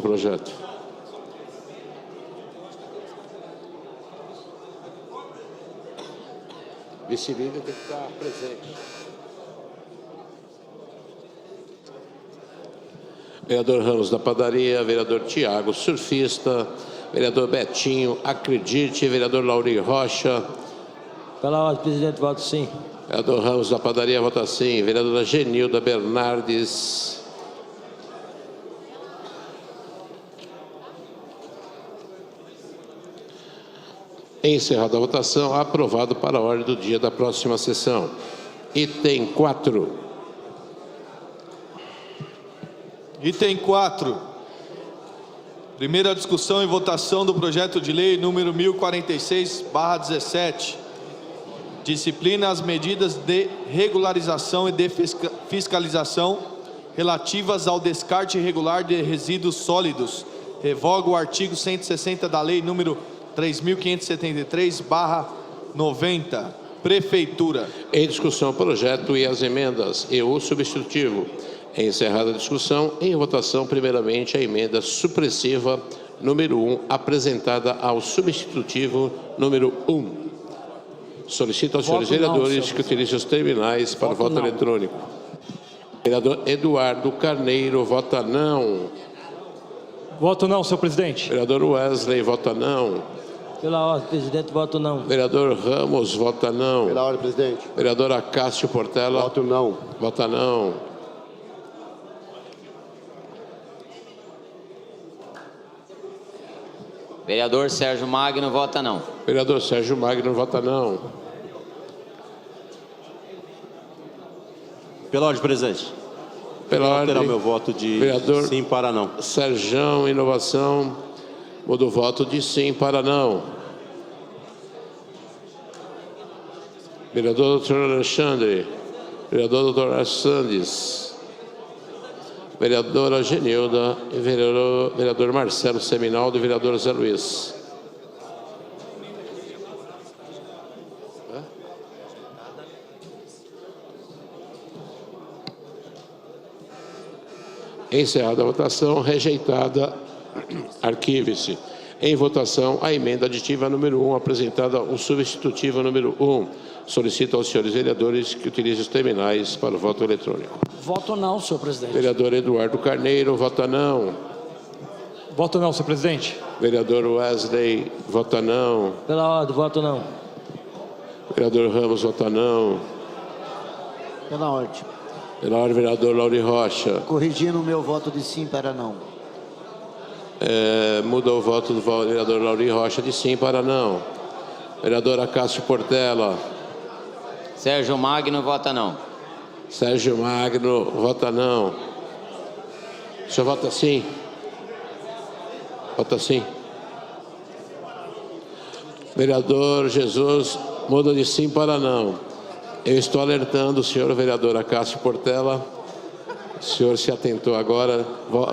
projeto. Vice-líder tem que estar presente. Vereador Ramos da Padaria, vereador Tiago Surfista, Vereador Betinho, acredite. Vereador Laurinho Rocha. Pela ordem, presidente, voto sim. Vereador Ramos da Padaria, vota sim. Vereadora Genilda Bernardes. Encerrada a votação, aprovado para a ordem do dia da próxima sessão. Item 4. Item 4. Primeira discussão e votação do projeto de lei número 1046/17. Disciplina as medidas de regularização e de fiscalização relativas ao descarte irregular de resíduos sólidos. Revoga o artigo 160 da lei número 3.573/90. Prefeitura. Em discussão o projeto e as emendas e o substitutivo. Encerrada a discussão, em votação, primeiramente, a emenda supressiva número 1, apresentada ao substitutivo número 1. Solicito aos senhores vereadores que utilizem os terminais para voto eletrônico. Vereador Eduardo Carneiro, vota não. Voto não, senhor presidente. Vereador Wesley, vota não. Pela ordem, presidente, voto não. Vereador Ramos, vota não. Pela ordem, presidente. Vereador Acácio Portela. Voto não. Vota não. Vereador Sérgio Magno, vota não. Vereador Sérgio Magno, vota não. Pela ordem, presidente. Pela ordem. Terá meu voto de Vereador sim para não. Sérgio Inovação, muda o voto de sim para não. Vereador Dr. Alexandre. Vereador Dr. Sandes. Vereadora Genilda. E vereador Marcelo Seminaldo e vereador Zé Luiz. Encerrada a votação, rejeitada, arquive-se. Em votação, a emenda aditiva número 1, apresentada ao substitutivo número 1. Solicito aos senhores vereadores que utilizem os terminais para o voto eletrônico. Voto não, senhor presidente. Vereador Eduardo Carneiro, vota não. Voto não, senhor presidente. Vereador Wesley, vota não. Pela ordem, voto não. Vereador Ramos, vota não. Pela ordem. Pela ordem, vereador Laurinho Rocha. Corrigindo o meu voto de sim para não. Muda o voto do vereador Laurinho Rocha de sim para não. Vereadora Cássio Portela. Sérgio Magno, vota não. Sérgio Magno, vota não. O senhor vota sim? Vota sim. Vereador Jesus, muda de sim para não. Eu estou alertando o senhor vereador Acácio Portela. O senhor se atentou agora,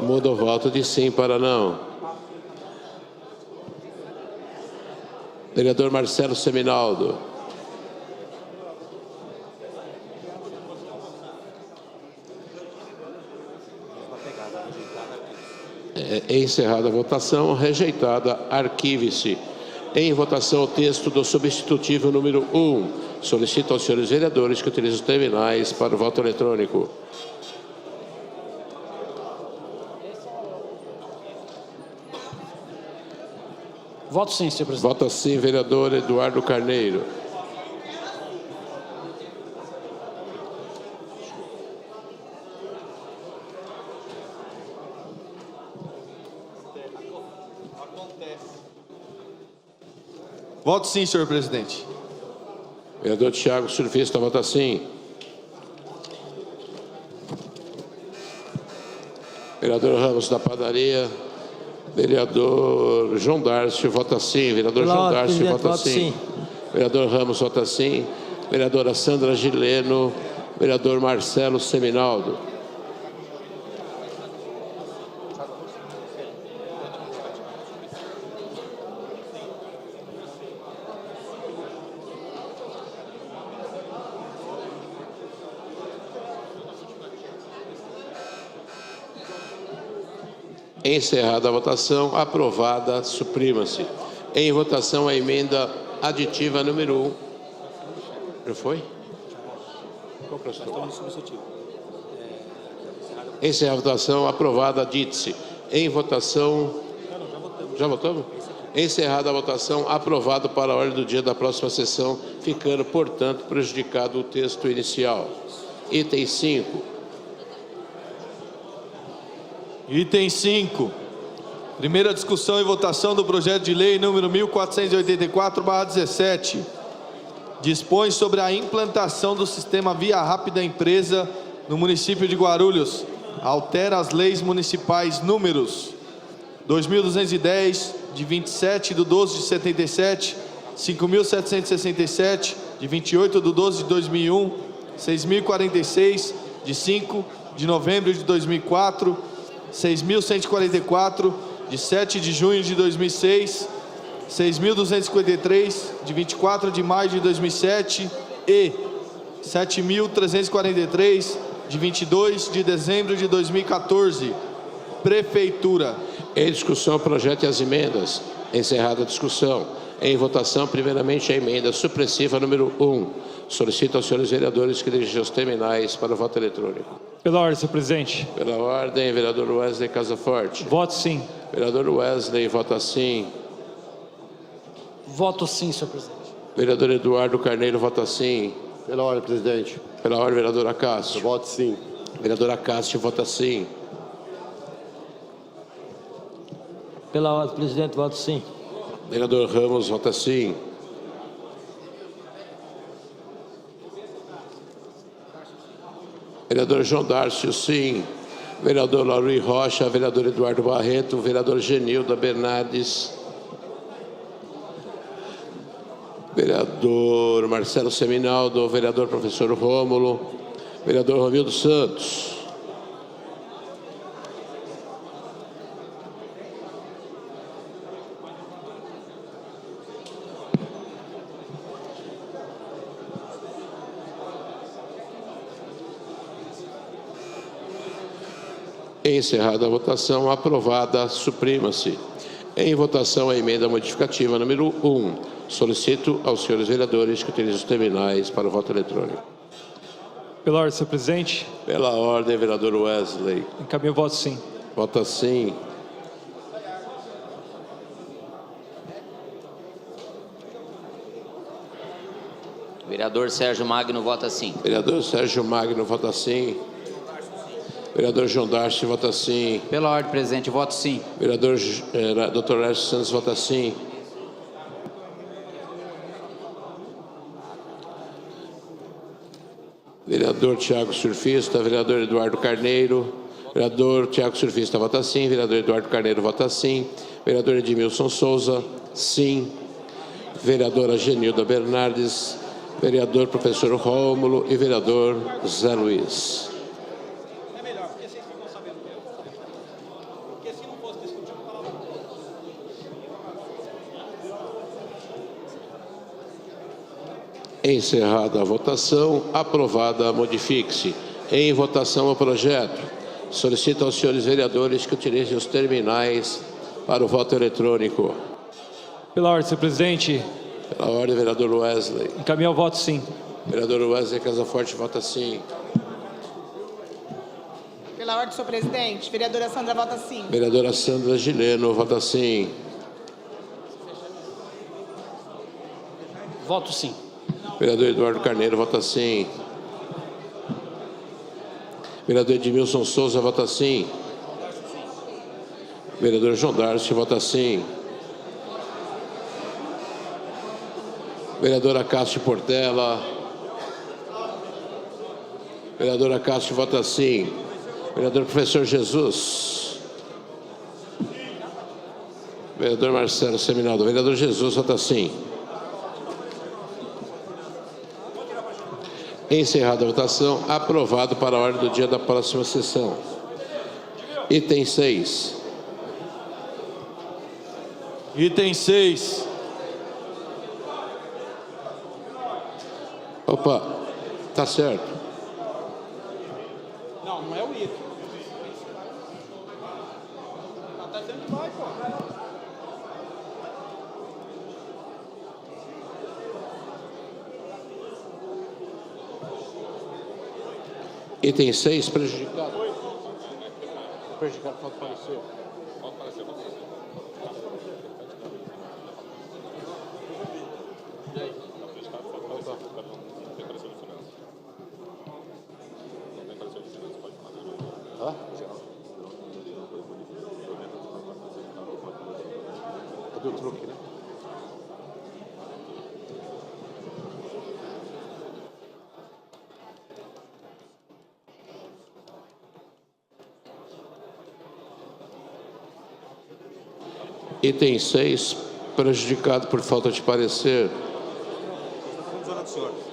muda o voto de sim para não. Vereador Marcelo Seminaldo. Encerrada a votação, rejeitada, arquive-se. Em votação, o texto do substitutivo número 1. Solicito aos senhores vereadores que utilizem os terminais para o voto eletrônico. Voto sim, senhor presidente. Vota sim, vereador Eduardo Carneiro. Voto sim, senhor presidente. Vereador Tiago Surfista, vota sim. Vereador Ramos da Padaria. Vereador João Darcio, vota sim. Vereador João Darcio, vota sim. Vereador Ramos, vota sim. Vereadora Sandra Gileno. Vereador Marcelo Seminaldo. Encerrada a votação, aprovada, suprima-se. Em votação, a emenda aditiva número 1. Já foi? Qual que é o substitutivo? Encerrada a votação, aprovada, dite-se. Em votação... Já votamos? Encerrada a votação, aprovado para a ordem do dia da próxima sessão, ficando, portanto, prejudicado o texto inicial. Item 5. Item 5. Primeira discussão e votação do projeto de lei número 1484/17. Dispõe sobre a implantação do sistema Via Rápida Empresa no município de Guarulhos. Altera as leis municipais números 2.210, de 27/12/77, 5.767, de 28/12/2001, 6.046, de 5 de novembro de 2004, 6.144, de 7 de junho de 2006, 6.253, de 24 de maio de 2007 e 7.343, de 22 de dezembro de 2014. Prefeitura. Em discussão, o projeto e as emendas. Encerrada a discussão. Em votação, primeiramente, a emenda supressiva número 1. Solicito aos senhores vereadores que dirigam os terminais para o voto eletrônico. Pela ordem, senhor presidente. Pela ordem, vereador Wesley Casaforte. Voto sim. Vereador Wesley, vota sim. Voto sim, senhor presidente. Vereador Eduardo Carneiro, vota sim. Pela ordem, presidente. Pela ordem, vereador Acácio. Voto sim. Vereador Acácio, vota sim. Pela ordem, presidente, voto sim. Vereador Ramos, vota sim. Vereador João Dárcio, sim. Vereador Lauri Rocha, vereador Eduardo Barreto, vereador Genilda Bernardes, vereador Marcelo Seminaldo, vereador professor Rômulo, vereador Romildo Santos. Encerrada a votação, aprovada, suprima-se. Em votação, a emenda modificativa número 1. Solicito aos senhores vereadores que utilizem os terminais para o voto eletrônico. Pela ordem, senhor presidente. Pela ordem, vereador Wesley. Encaminho o voto sim. Vota sim. Vereador Sérgio Magno, vota sim. Vereador Sérgio Magno, vota sim. Vereador João Darcy, vota sim. Pela ordem, presidente, voto sim. Vereador Dr. Lércio Santos, vota sim. Vereador Tiago Surfista, vereador Eduardo Carneiro. Vereador Tiago Surfista, vota sim. Vereador Eduardo Carneiro, vota sim. Vereador Edmilson Souza, sim. Vereadora Genilda Bernardes. Vereador professor Rômulo e vereador Zé Luiz. Encerrada a votação, aprovada, modifique-se. Em votação o projeto. Solicito aos senhores vereadores que utilizem os terminais para o voto eletrônico. Pela ordem, senhor presidente. Pela ordem, vereador Wesley. Encaminho o voto sim. Vereador Wesley Casaforte, vota sim. Pela ordem, senhor presidente. Vereadora Sandra, vota sim. Vereadora Sandra Gileno, vota sim. Voto sim. Vereador Eduardo Carneiro, vota sim. Vereador Edmilson Souza, vota sim. Vereador João Darcy, vota sim. Vereadora Cássio Portela. Vereadora Cássio, vota sim. Vereador Professor Jesus. Vereador Marcelo Seminaldo. Vereador Jesus, vota sim. Encerrada a votação, aprovado para a ordem do dia da próxima sessão. Item 6. Item 6. Opa, tá certo. Não, não é o item. Até dentro que vai, pô. Item 6, prejudicado. Prejudicado, pode aparecer. Item 6, prejudicado por falta de parecer.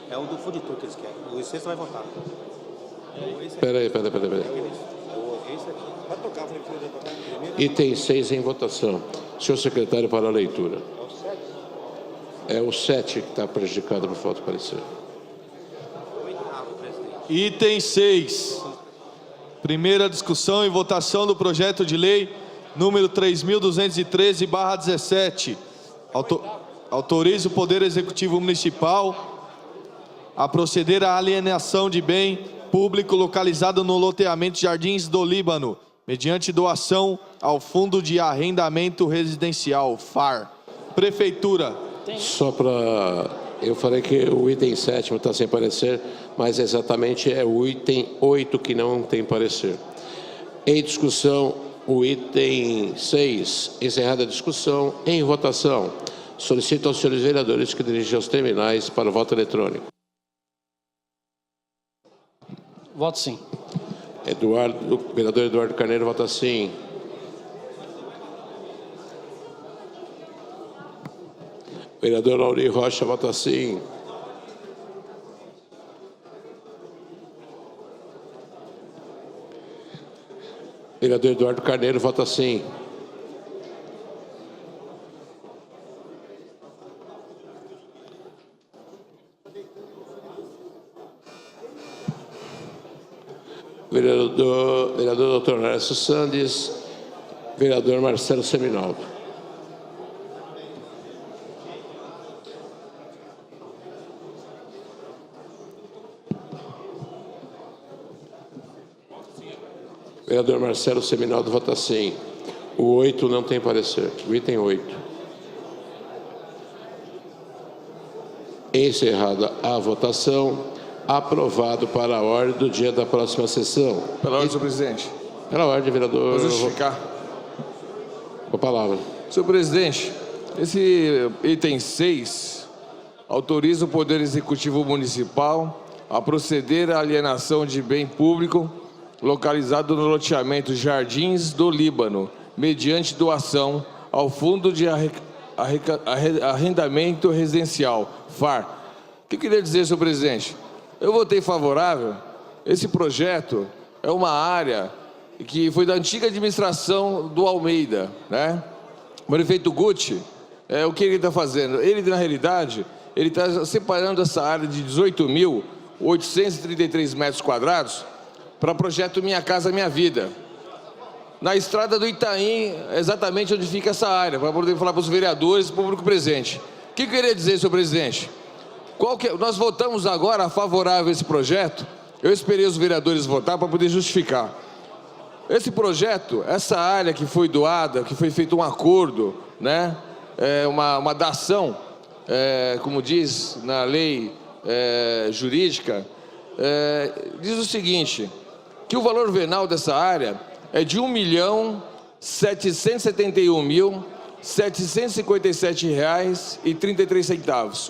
É o do food tour que eles querem. O sexto vai votar. Peraí. Esse aqui. Vai tocar, Item 6 em votação. Senhor secretário, para a leitura. É o 7 que está prejudicado por falta de parecer. Item 6. Primeira discussão e votação do projeto de lei número 3.213/17. Autoriza o Poder Executivo Municipal a proceder à alienação de bem público localizado no loteamento Jardins do Líbano, mediante doação ao Fundo de Arrendamento Residencial, FAR. Prefeitura. Só para... Eu falei que o item 7 está sem parecer, mas exatamente é o item 8 que não tem parecer. Em discussão, o item 6. Encerrada a discussão, em votação. Solicito aos senhores vereadores que dirigam os terminais para o voto eletrônico. Voto sim. Vereador Eduardo Carneiro vota sim. Vereador Lauri Rocha vota sim. Vereador Eduardo Carneiro vota sim. Vereador Dr. Horácio Sandes, vereador Marcelo Seminaldo. Vereador Marcelo Seminaldo vota sim. O 8 não tem parecer. O item 8. Encerrada a votação. Aprovado para a ordem do dia da próxima sessão. Pela ordem, senhor presidente. Pela ordem, vereador. Vou justificar. Com a palavra. Senhor presidente, esse item 6 autoriza o Poder Executivo Municipal a proceder à alienação de bem público localizado no loteamento Jardins do Líbano, mediante doação ao Fundo de Arrendamento Residencial, FAR. O que eu queria dizer, senhor presidente? Eu votei favorável. Esse projeto é uma área que foi da antiga administração do Almeida, né? O prefeito Gucci, o que ele está fazendo? Ele, na realidade, ele está separando essa área de 18.833 metros quadrados para o projeto Minha Casa Minha Vida. Na estrada do Itaim, exatamente onde fica essa área, para poder falar para os vereadores e público presente. O que eu queria dizer, senhor presidente? Nós votamos agora favorável a esse projeto. Eu esperei os vereadores votar para poder justificar. Esse projeto, essa área que foi doada, que foi feito um acordo, né? Uma dação, como diz na lei jurídica, diz o seguinte, que o valor venal dessa área é de R$ 1.771.757,33. R$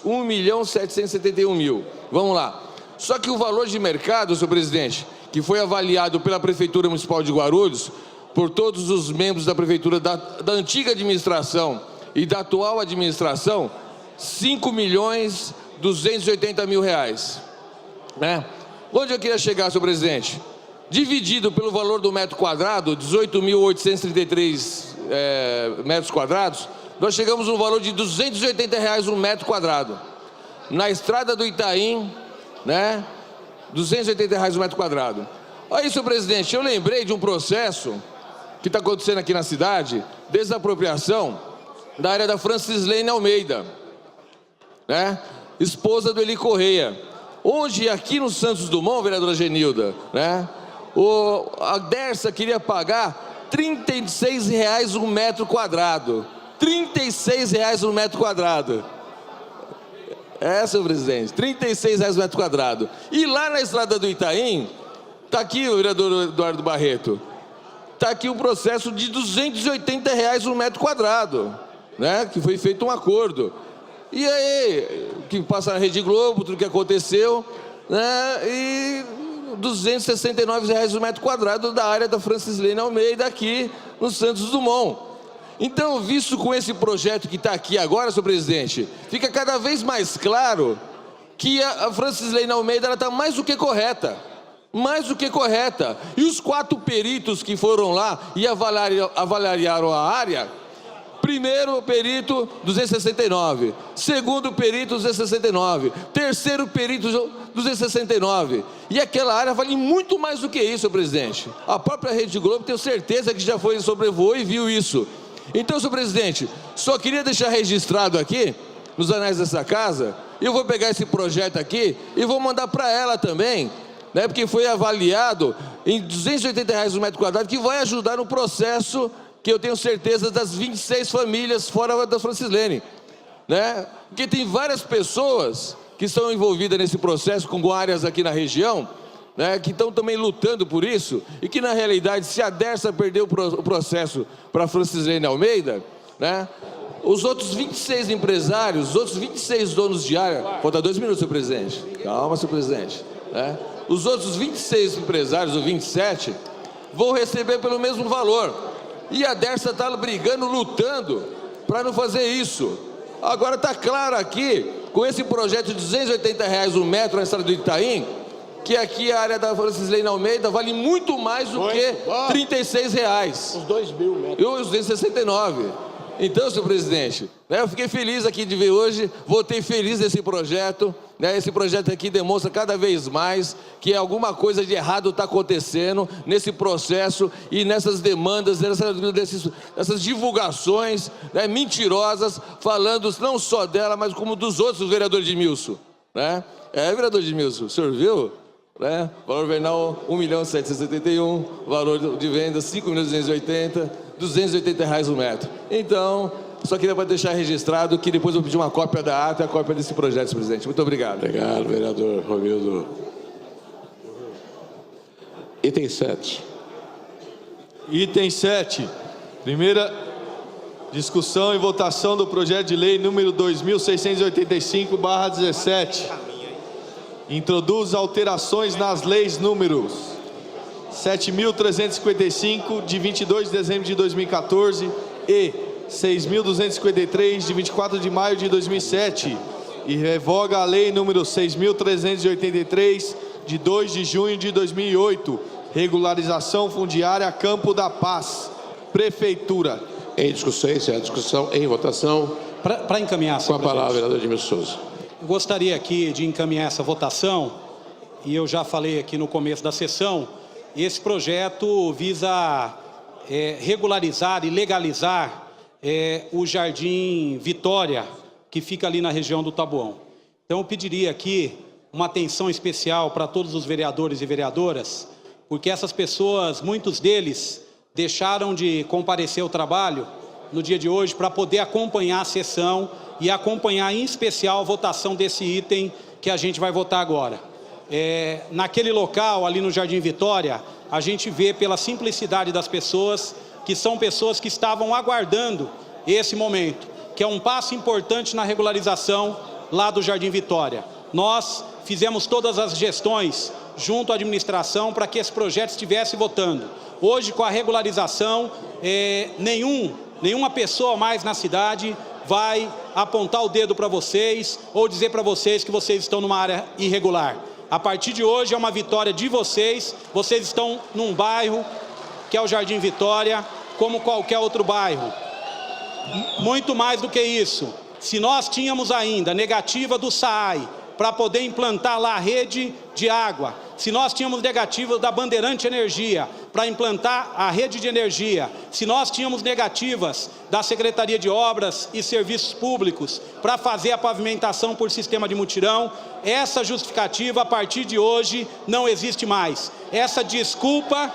1.771.000. Vamos lá. Só que o valor de mercado, senhor presidente, que foi avaliado pela Prefeitura Municipal de Guarulhos, por todos os membros da Prefeitura da antiga administração e da atual administração, R$ 5.280.000. Né? Onde eu queria chegar, senhor presidente? Dividido pelo valor do metro quadrado, 18.833 metros quadrados, nós chegamos no valor de R$ 280 um metro quadrado. Na estrada do Itaim, né? R$ 280 um metro quadrado. Aí, senhor presidente, eu lembrei de um processo que está acontecendo aqui na cidade, desapropriação da área da Francislene Almeida, né? Esposa do Eli Correia. Onde aqui no Santos Dumont, vereadora Genilda, né? A Dersa queria pagar R$ 36 um metro quadrado. R$ 36 um metro quadrado. Senhor presidente, R$ 36 um metro quadrado. E lá na estrada do Itaim, está aqui o vereador Eduardo Barreto, está aqui o processo de R$ 280 um metro quadrado. né? Que foi feito um acordo. E aí, que passa na Rede Globo, tudo que aconteceu, né? E R$ 269 o metro quadrado da área da Francislene Almeida aqui no Santos Dumont. Então, visto com esse projeto que está aqui agora, senhor presidente, fica cada vez mais claro que a Francislene Almeida está mais do que correta. Mais do que correta. E os 4 peritos que foram lá e avaliaram a área, primeiro perito, 269. Segundo perito, 269. Terceiro perito, 269. E aquela área vale muito mais do que isso, senhor presidente. A própria Rede Globo, tenho certeza que já foi, sobrevoou e viu isso. Então, senhor presidente, só queria deixar registrado aqui, nos anais dessa casa, eu vou pegar esse projeto aqui e vou mandar para ela também, né, porque foi avaliado em R$ 280 o metro quadrado, que vai ajudar no processo que eu tenho certeza das 26 famílias fora da Francislene, né? Porque tem várias pessoas que estão envolvidas nesse processo com áreas aqui na região, né, que estão também lutando por isso, e que na realidade, se a Dersa perder o processo para a Francislene Almeida, né, os outros 26 empresários, os outros 26 donos de área, falta 2 minutos, senhor presidente, calma, senhor presidente, né? Os outros 26 empresários, ou 27, vão receber pelo mesmo valor, e a Dersa está brigando, lutando para não fazer isso. Agora está claro aqui, com esse projeto de R$ 280 o metro na estrada do Itaim, que aqui a área da Francislene Almeida vale muito mais do que R$ 36. Os 2 mil metros. E os 269. Então, senhor presidente, né, eu fiquei feliz aqui de ver hoje, votei feliz nesse projeto, né, esse projeto aqui demonstra cada vez mais que alguma coisa de errado está acontecendo nesse processo e nessas demandas, nessas divulgações, né, mentirosas, falando não só dela, mas como dos outros vereadores de Edmilson, né? Vereador de Edmilson, o senhor viu? Né? Valor venal R$ 1.771.000, valor de venda R$ 5.280.000, R$ 280 o metro. Então, só queria deixar registrado que depois eu vou pedir uma cópia da ata e a cópia desse projeto, senhor presidente. Muito obrigado. Obrigado, vereador Romildo. Item 7. Item 7. Primeira discussão e votação do projeto de lei número 2685/17. Introduz alterações nas leis números 7.355, de 22 de dezembro de 2014 e 6.253, de 24 de maio de 2007, e revoga a lei número 6.383, de 2 de junho de 2008, regularização fundiária Campo da Paz, Prefeitura. Em discussão, encerra a discussão, em votação. Para encaminhar, com a palavra, vereador Edmilson Souza. Eu gostaria aqui de encaminhar essa votação, e eu já falei aqui no começo da sessão, esse projeto visa regularizar e legalizar o Jardim Vitória, que fica ali na região do Taboão. Então eu pediria aqui uma atenção especial para todos os vereadores e vereadoras, porque essas pessoas, muitos deles, deixaram de comparecer ao trabalho no dia de hoje para poder acompanhar a sessão e acompanhar em especial a votação desse item que a gente vai votar agora. Naquele local, ali no Jardim Vitória, a gente vê pela simplicidade das pessoas, que são pessoas que estavam aguardando esse momento, que é um passo importante na regularização lá do Jardim Vitória. Nós fizemos todas as gestões junto à administração para que esse projeto estivesse votando. Hoje, com a regularização, nenhuma pessoa mais na cidade vai apontar o dedo para vocês ou dizer para vocês que vocês estão numa área irregular. A partir de hoje é uma vitória de vocês, vocês estão num bairro que é o Jardim Vitória, como qualquer outro bairro. Muito mais do que isso, se nós tínhamos ainda negativa do SAAI para poder implantar lá a rede de água, se nós tínhamos negativa da Bandeirante Energia para implantar a rede de energia, se nós tínhamos negativas da Secretaria de Obras e Serviços Públicos para fazer a pavimentação por sistema de mutirão, essa justificativa a partir de hoje não existe mais. Essa desculpa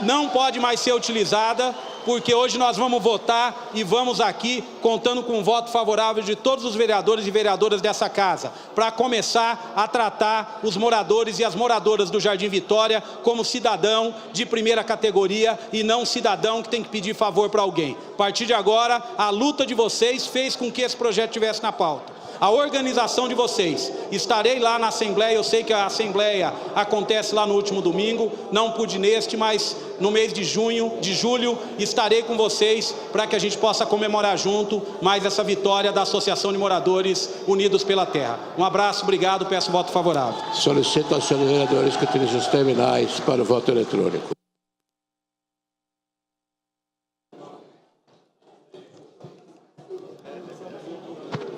não pode mais ser utilizada porque hoje nós vamos votar e vamos aqui contando com o voto favorável de todos os vereadores e vereadoras dessa casa, para começar a tratar os moradores e as moradoras do Jardim Vitória como cidadão de primeira categoria e não cidadão que tem que pedir favor para alguém. A partir de agora, a luta de vocês fez com que esse projeto estivesse na pauta. A organização de vocês. Estarei lá na Assembleia, eu sei que a Assembleia acontece lá no último domingo, não pude neste, mas no mês de julho, estarei com vocês para que a gente possa comemorar junto mais essa vitória da Associação de Moradores Unidos pela Terra. Um abraço, obrigado, peço voto favorável. Solicito aos senhores vereadores que utilizem os terminais para o voto eletrônico.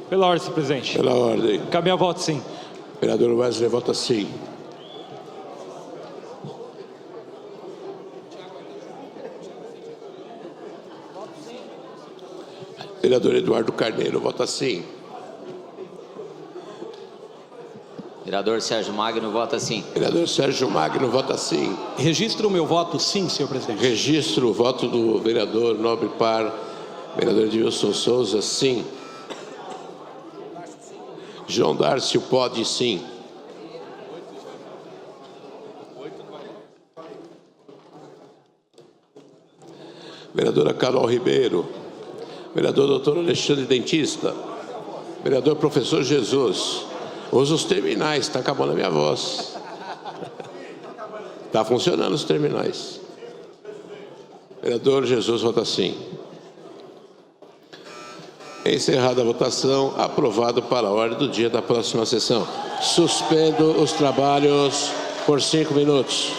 Pela ordem, senhor presidente. Pela ordem. Caminho voto sim. Vereador Wesley vota sim. Vereador Eduardo Carneiro vota sim. Vereador Sérgio Magno vota sim. Vereador Sérgio Magno vota sim. Registro o meu voto sim, senhor presidente. Registro o voto do vereador Nobre Par, vereador Edmilson Souza, sim. João Dárcio pode sim. Vereadora Carol Ribeiro. Vereador doutor Alexandre Dentista. Vereador professor Jesus. Usa os terminais, está acabando a minha voz. Está funcionando os terminais. Vereador Jesus vota sim. Encerrada a votação, aprovado para a ordem do dia da próxima sessão. Suspendo os trabalhos por 5 minutos.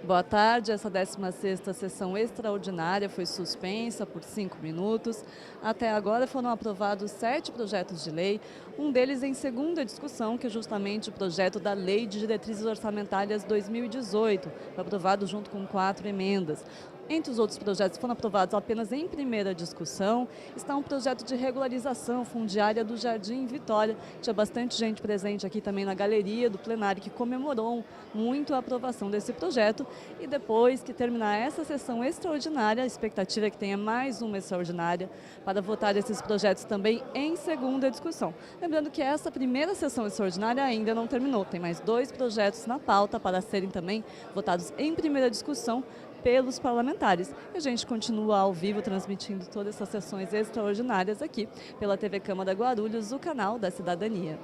Boa tarde, essa 16ª sessão extraordinária foi suspensa por 5 minutos. Até agora foram aprovados 7 projetos de lei, um deles em segunda discussão, que é justamente o projeto da Lei de Diretrizes Orçamentárias 2018, foi aprovado junto com 4 emendas. Entre os outros projetos que foram aprovados apenas em primeira discussão, está um projeto de regularização fundiária do Jardim Vitória. Tinha bastante gente presente aqui também na galeria do plenário que comemorou muito a aprovação desse projeto. E depois que terminar essa sessão extraordinária, a expectativa é que tenha mais uma extraordinária para votar esses projetos também em segunda discussão. Lembrando que essa primeira sessão extraordinária ainda não terminou. Tem mais 2 projetos na pauta para serem também votados em primeira discussão pelos parlamentares. E a gente continua ao vivo transmitindo todas essas sessões extraordinárias aqui pela TV Câmara Guarulhos, o canal da Cidadania.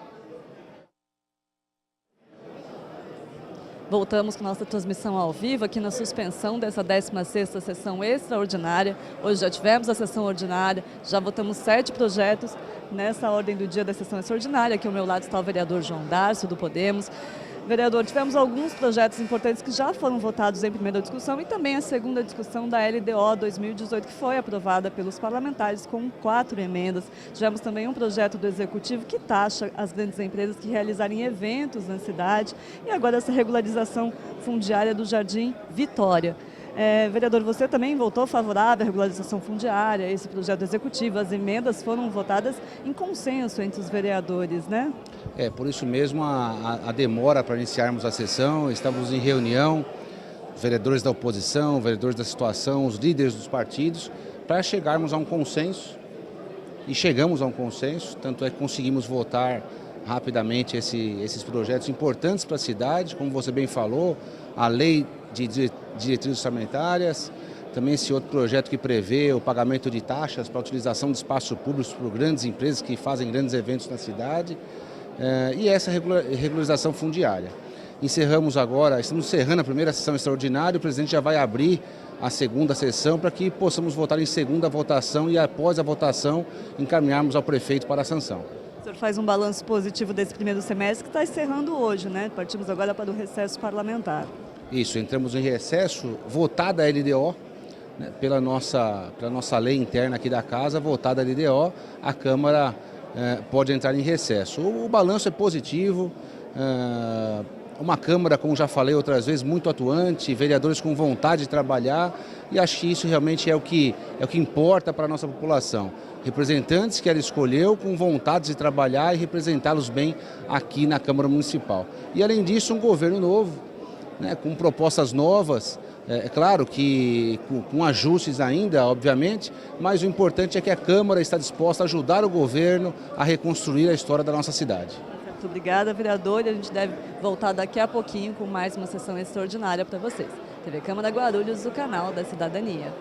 Voltamos com nossa transmissão ao vivo aqui na suspensão dessa 16ª sessão extraordinária. Hoje já tivemos a sessão ordinária, já votamos 7 projetos nessa ordem do dia da sessão extraordinária. Aqui ao meu lado está o vereador João Dárcio, do Podemos. Vereador, tivemos alguns projetos importantes que já foram votados em primeira discussão e também a segunda discussão da LDO 2018, que foi aprovada pelos parlamentares com 4 emendas. Tivemos também um projeto do Executivo que taxa as grandes empresas que realizarem eventos na cidade e agora essa regularização fundiária do Jardim Vitória. Vereador, você também votou favorável à regularização fundiária, esse projeto executivo, as emendas foram votadas em consenso entre os vereadores, né? Por isso mesmo a demora para iniciarmos a sessão, estamos em reunião, vereadores da oposição, vereadores da situação, os líderes dos partidos, para chegarmos a um consenso, e chegamos a um consenso, tanto é que conseguimos votar rapidamente esses projetos importantes para a cidade, como você bem falou, a lei de diretrizes orçamentárias, também esse outro projeto que prevê o pagamento de taxas para a utilização de espaços públicos por grandes empresas que fazem grandes eventos na cidade, e essa regularização fundiária. Estamos encerrando a primeira sessão extraordinária, o presidente já vai abrir a segunda sessão para que possamos votar em segunda votação e após a votação encaminharmos ao prefeito para a sanção. O senhor faz um balanço positivo desse primeiro semestre que está encerrando hoje, né? Partimos agora para o recesso parlamentar. Isso, entramos em recesso, votada a LDO, né, pela nossa lei interna aqui da casa, votada a LDO, a Câmara pode entrar em recesso. O balanço é positivo, uma Câmara, como já falei outras vezes, muito atuante, vereadores com vontade de trabalhar, e acho que isso realmente é o que importa para a nossa população. Representantes que ela escolheu com vontade de trabalhar e representá-los bem aqui na Câmara Municipal. E além disso, um governo novo, né, com propostas novas, é claro que com ajustes ainda, obviamente, mas o importante é que a Câmara está disposta a ajudar o governo a reconstruir a história da nossa cidade. Muito obrigada, vereador. E a gente deve voltar daqui a pouquinho com mais uma sessão extraordinária para vocês. TV Câmara Guarulhos, o canal da cidadania.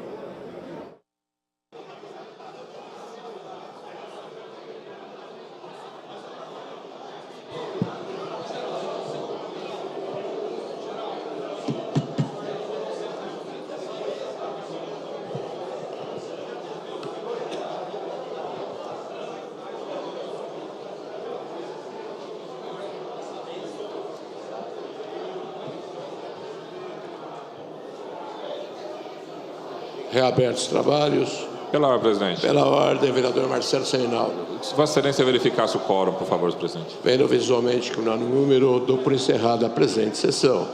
Reabertos os trabalhos. Pela ordem, presidente. Pela ordem, vereador Marcelo Seinaldo. Se Vossa Excelência verificasse o quórum, por favor, presidente. Vendo visualmente que o número, dou por encerrada a presente sessão.